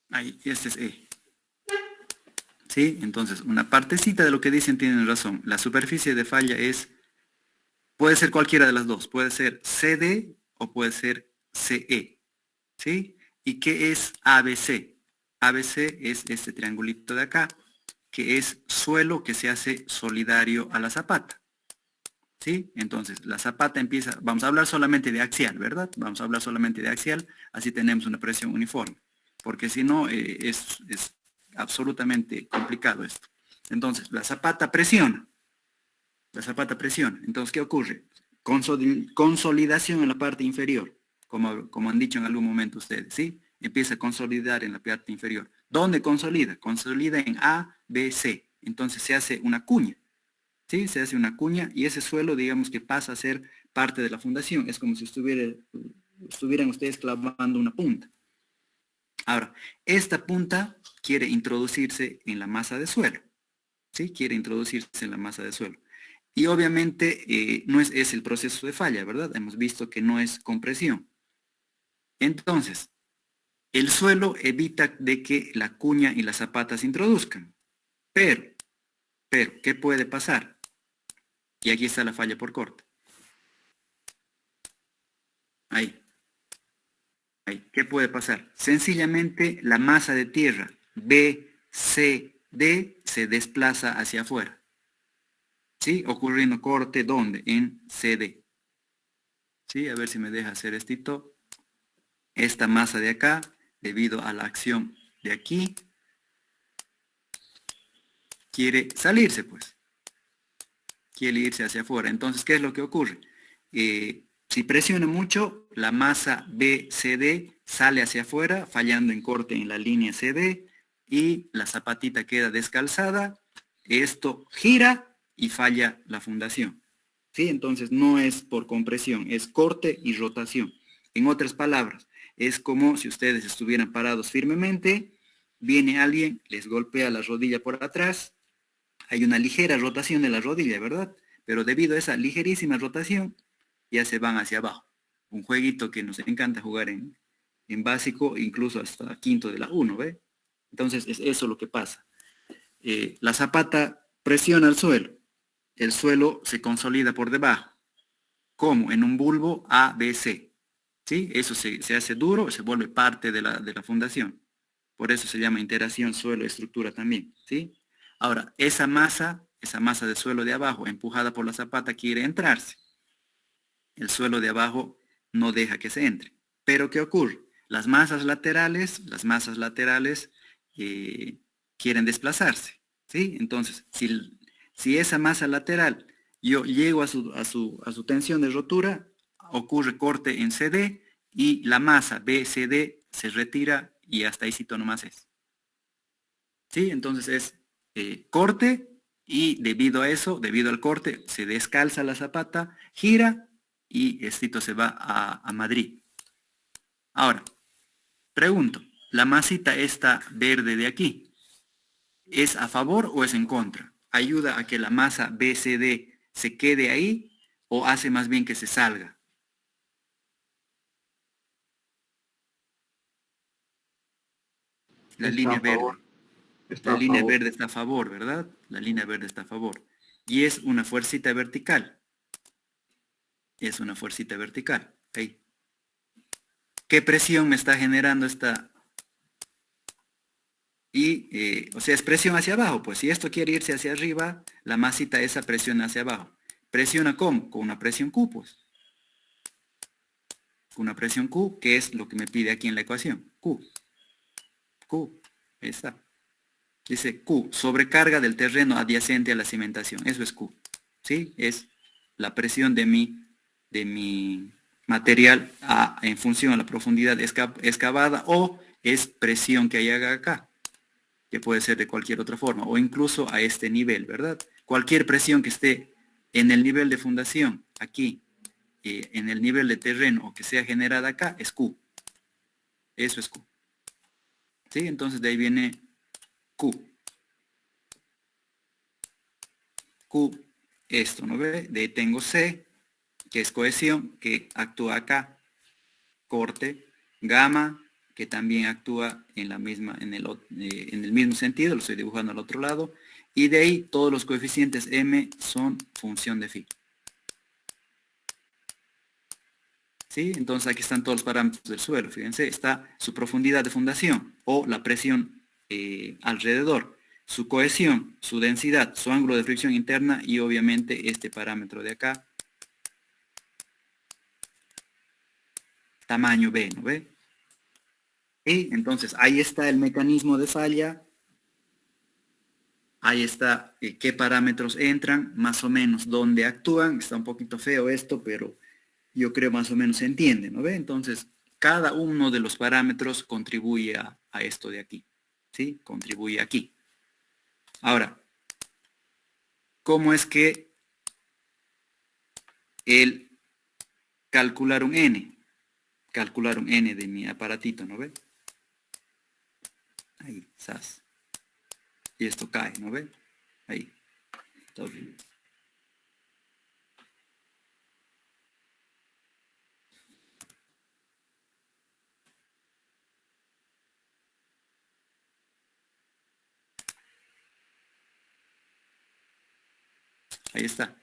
Ahí, este es E. ¿Sí? Entonces, una partecita de lo que dicen tienen razón. La superficie de falla puede ser cualquiera de las dos. Puede ser CD o puede ser CE. ¿Sí? ¿Y qué es ABC? ABC es este triangulito de acá, que es suelo que se hace solidario a la zapata. ¿Sí? Entonces, la zapata empieza, vamos a hablar solamente de axial, ¿verdad? Vamos a hablar solamente de axial, así tenemos una presión uniforme, porque si no, es absolutamente complicado esto. Entonces, la zapata presiona. Entonces, ¿qué ocurre? Consolidación en la parte inferior, como han dicho en algún momento ustedes, ¿sí? Empieza a consolidar en la parte inferior. ¿Dónde consolida? Consolida en A, B, C. Entonces se hace una cuña. ¿Sí? Se hace una cuña y ese suelo, digamos que pasa a ser parte de la fundación. Es como si estuvieran ustedes clavando una punta. Ahora, esta punta quiere introducirse en la masa de suelo. ¿Sí? Quiere introducirse en la masa de suelo. Y obviamente no es el proceso de falla, ¿verdad? Hemos visto que no es compresión. Entonces, el suelo evita de que la cuña y la zapata se introduzcan. Pero, ¿qué puede pasar? Y aquí está la falla por corte. Ahí. ¿Qué puede pasar? Sencillamente la masa de tierra BCD se desplaza hacia afuera. ¿Sí? Ocurriendo corte, ¿dónde? En CD. ¿Sí? A ver si me deja hacer esto. Esta masa de acá, debido a la acción de aquí, quiere salirse, pues. Quiere irse hacia afuera. Entonces, ¿qué es lo que ocurre? Si presiona mucho, la masa BCD sale hacia afuera, fallando en corte en la línea CD, y la zapatita queda descalzada. Esto gira y falla la fundación. ¿Sí? Entonces, no es por compresión, es corte y rotación. En otras palabras, es como si ustedes estuvieran parados firmemente, viene alguien, les golpea la rodilla por atrás, hay una ligera rotación de la rodilla, ¿verdad? Pero debido a esa ligerísima rotación, ya se van hacia abajo. Un jueguito que nos encanta jugar en básico, incluso hasta quinto de la 1, ¿ve? Entonces es eso lo que pasa. La zapata presiona el suelo se consolida por debajo, como en un bulbo ABC. ¿Sí? Eso se hace duro, se vuelve parte de la fundación. Por eso se llama interacción suelo-estructura también. ¿Sí? Ahora, esa masa de suelo de abajo, empujada por la zapata, quiere entrarse. El suelo de abajo no deja que se entre. Pero ¿qué ocurre? Las masas laterales quieren desplazarse. ¿Sí? Entonces, si esa masa lateral yo llego a su tensión de rotura, ocurre corte en CD y la masa BCD se retira y hasta ahí nomás es. ¿Sí? Entonces es corte y debido a eso, debido al corte, se descalza la zapata, gira y esto se va a Madrid. Ahora, pregunto, la masita esta verde de aquí, ¿es a favor o es en contra? ¿Ayuda a que la masa BCD se quede ahí o hace más bien que se salga? La Está línea a favor. verde. Está La a línea favor. verde está a favor, ¿verdad? La línea verde está a favor. Y es una fuercita vertical. Es una fuercita vertical. Ahí. ¿Qué presión me está generando esta? Y, o sea, es presión hacia abajo. Pues si esto quiere irse hacia arriba, la masita esa presiona hacia abajo. ¿Presiona cómo? Con una presión Q, pues. Con una presión Q, que es lo que me pide aquí en la ecuación. Q. Q. Ahí está. Dice Q, sobrecarga del terreno adyacente a la cimentación. Eso es Q. ¿Sí? Es la presión de mi material en función a la profundidad excavada, o es presión que hay acá, que puede ser de cualquier otra forma, o incluso a este nivel, ¿verdad? Cualquier presión que esté en el nivel de fundación, aquí, en el nivel de terreno, o que sea generada acá, es Q. Eso es Q. ¿Sí? Entonces de ahí viene Q. Q, esto, ¿no ve? De ahí tengo C, que es cohesión, que actúa acá. Corte, gamma, que también actúa en el mismo sentido, lo estoy dibujando al otro lado. Y de ahí todos los coeficientes M son función de phi. ¿Sí? Entonces aquí están todos los parámetros del suelo. Fíjense, está su profundidad de fundación o la presión alrededor, su cohesión, su densidad, su ángulo de fricción interna y obviamente este parámetro de acá, tamaño B, ¿no ve? Y entonces ahí está el mecanismo de falla. Ahí está qué parámetros entran, más o menos dónde actúan. Está un poquito feo esto, pero yo creo más o menos se entiende, ¿no ve? Entonces, cada uno de los parámetros contribuye a esto de aquí, ¿sí? Contribuye aquí. Ahora, ¿cómo es que el calcular un n? Calcular un n de mi aparatito, ¿no ve? Ahí, sas. Y esto cae, ¿no ve? Ahí. Todo bien. Ahí está.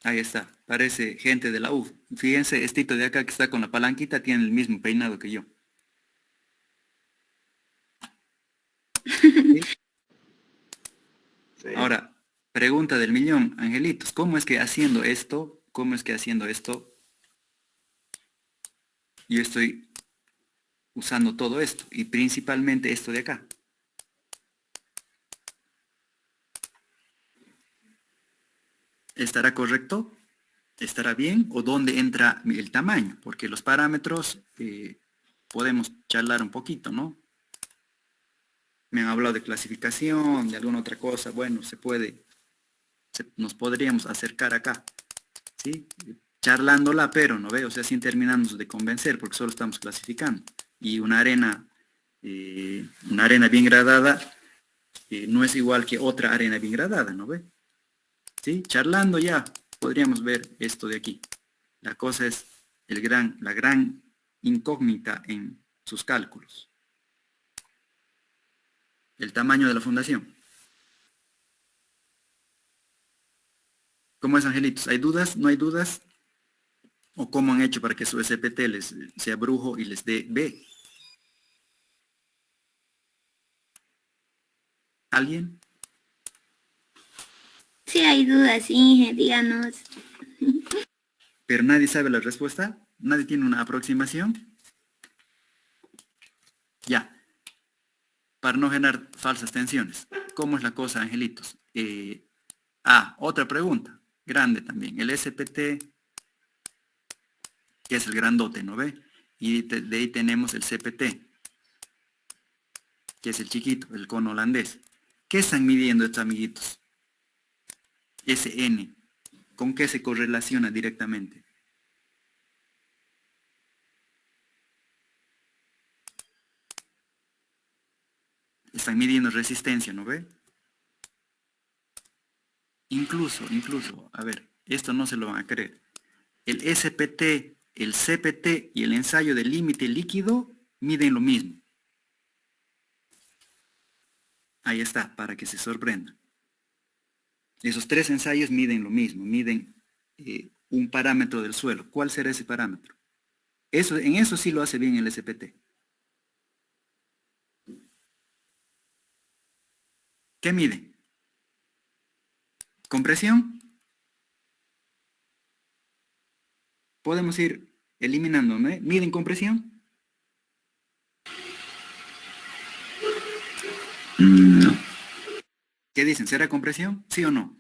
Ahí está. Parece gente de la U. Fíjense, este de acá que está con la palanquita tiene el mismo peinado que yo. ¿Sí? Sí. Ahora, pregunta del millón, angelitos, ¿cómo es que haciendo esto, yo estoy usando todo esto, y principalmente esto de acá? ¿Estará correcto? ¿Estará bien? ¿O dónde entra el tamaño? Porque los parámetros podemos charlar un poquito, ¿no? Me han hablado de clasificación, de alguna otra cosa. Bueno, nos podríamos acercar acá, ¿sí? Charlándola, pero no veo, o sea, sin terminarnos de convencer, porque solo estamos clasificando. Y una arena bien gradada no es igual que otra arena bien gradada, ¿no ve? ¿Sí? Charlando ya podríamos ver esto de aquí. La cosa es la gran incógnita en sus cálculos. El tamaño de la fundación. ¿Cómo es, angelitos? ¿Hay dudas? ¿No hay dudas? ¿O cómo han hecho para que su SPT les sea brujo y les dé B? ¿Alguien? Si hay dudas, Inge, díganos. ¿Pero nadie sabe la respuesta? ¿Nadie tiene una aproximación? Ya. Para no generar falsas tensiones. ¿Cómo es la cosa, angelitos? Otra pregunta. Grande también. El SPT, que es el grandote, ¿no ve? Y de ahí tenemos el CPT, que es el chiquito, el cono holandés. ¿Qué están midiendo estos amiguitos? SN. ¿Con qué se correlaciona directamente? Están midiendo resistencia, ¿no ve? Incluso, a ver, esto no se lo van a creer. El SPT, el CPT y el ensayo de límite líquido miden lo mismo. Ahí está, para que se sorprendan. Esos tres ensayos miden lo mismo, miden un parámetro del suelo. ¿Cuál será ese parámetro? En eso sí lo hace bien el SPT. ¿Qué mide? ¿Compresión? Podemos ir eliminando, ¿no? ¿Miden compresión? No. ¿Qué dicen? ¿Será compresión? ¿Sí o no?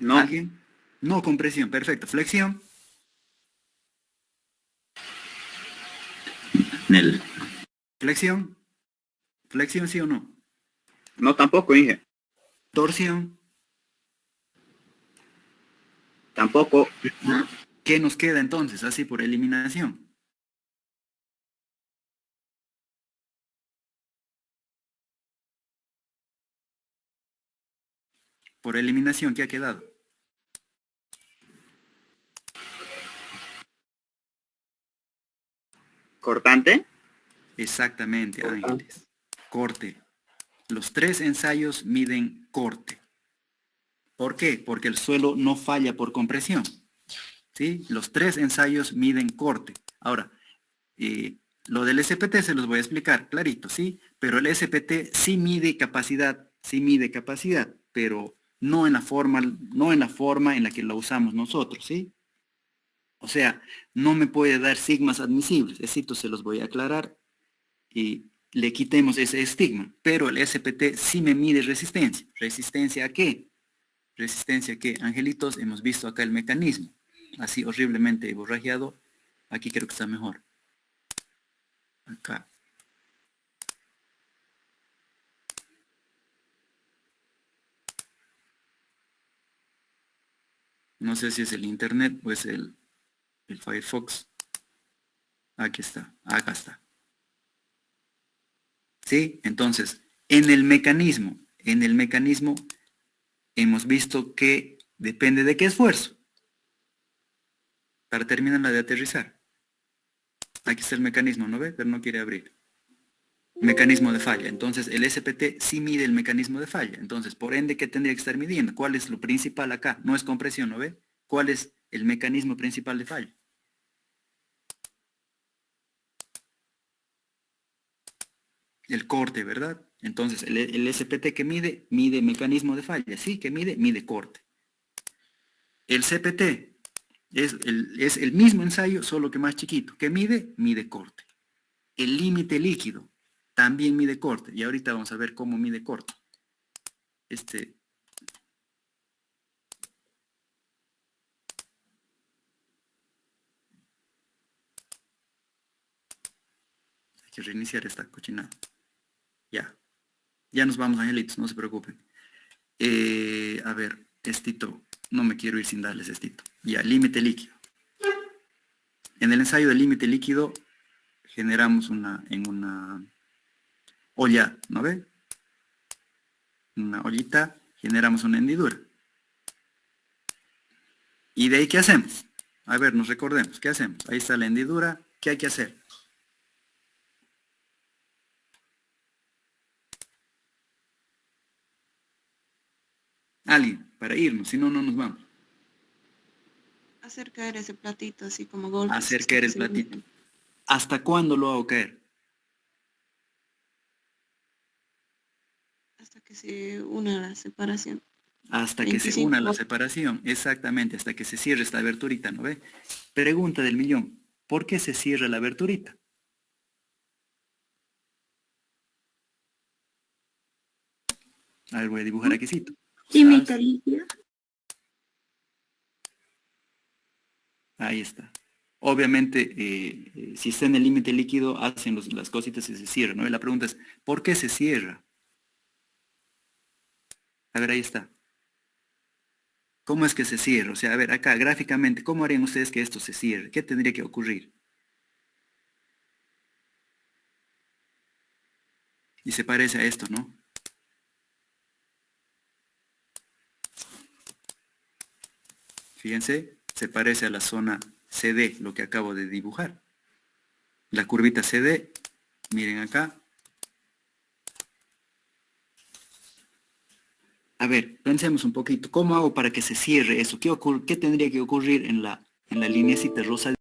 No, ¿Alguien? No compresión, perfecto. ¿Flexión? Nel. ¿Flexión? ¿Flexión sí o no? no tampoco, Inge. ¿Torsión? Tampoco. ¿Qué nos queda entonces, así por eliminación? Por eliminación, ¿qué ha quedado? Cortante. Exactamente, Ángeles. Corte. Los 3 ensayos miden corte. ¿Por qué? Porque el suelo no falla por compresión. ¿Sí? Los 3 ensayos miden corte. Ahora, lo del SPT se los voy a explicar clarito, ¿sí? Pero el SPT sí mide capacidad, pero no en la forma en la que lo usamos nosotros, ¿sí? O sea, no me puede dar sigmas admisibles. Esito se los voy a aclarar y le quitemos ese estigma. Pero el SPT sí me mide resistencia. ¿Resistencia a qué? Resistencia a qué, angelitos, hemos visto acá el mecanismo. Así horriblemente borrajeado. Aquí creo que está mejor. Acá. No sé si es el internet o es el Firefox. Aquí está, acá está. ¿Sí? Entonces, en el mecanismo hemos visto que depende de qué esfuerzo. Para terminar la de aterrizar. Aquí está el mecanismo, ¿no ve? Pero no quiere abrir. Mecanismo de falla. Entonces, el SPT sí mide el mecanismo de falla. Entonces, por ende, ¿qué tendría que estar midiendo? ¿Cuál es lo principal acá? No es compresión, ¿no ve? ¿Cuál es el mecanismo principal de falla? El corte, ¿verdad? Entonces, el SPT que mide mecanismo de falla. Sí, que mide corte. El CPT es el mismo ensayo, solo que más chiquito. ¿Qué mide corte. El límite líquido también mide corte. Y ahorita vamos a ver cómo mide corte. Hay que reiniciar esta cochinada. Ya nos vamos, angelitos, no se preocupen. A ver, estito, no me quiero ir sin darles estito. Ya, límite líquido. En el ensayo del límite líquido generamos en una olla, ¿no ve? Una ollita, generamos una hendidura. ¿Y de ahí qué hacemos? A ver, nos recordemos, ¿qué hacemos? Ahí está la hendidura, ¿qué hay que hacer? Alguien, para irnos, si no, no nos vamos. Hacer caer ese platito así como golpes. Hacer hasta caer que el se platito. limpien. ¿Hasta cuándo lo hago caer? Hasta que se una la separación. Hasta que se 25. una la separación, exactamente, hasta que se cierre esta aberturita, ¿no ve? Pregunta del millón, ¿por qué se cierra la aberturita? A ver, voy a dibujar aquí. Límite líquido. Ahí está. Obviamente, si está en el límite líquido, hacen las cositas y se cierran, ¿no? Y la pregunta es, ¿por qué se cierra? A ver, ahí está. ¿Cómo es que se cierra? O sea, a ver, acá gráficamente, ¿cómo harían ustedes que esto se cierre? ¿Qué tendría que ocurrir? Y se parece a esto, ¿no? Fíjense, se parece a la zona CD, lo que acabo de dibujar. La curvita CD, miren acá. A ver, pensemos un poquito, ¿cómo hago para que se cierre eso? ¿Qué tendría que ocurrir en la lineecita rosa?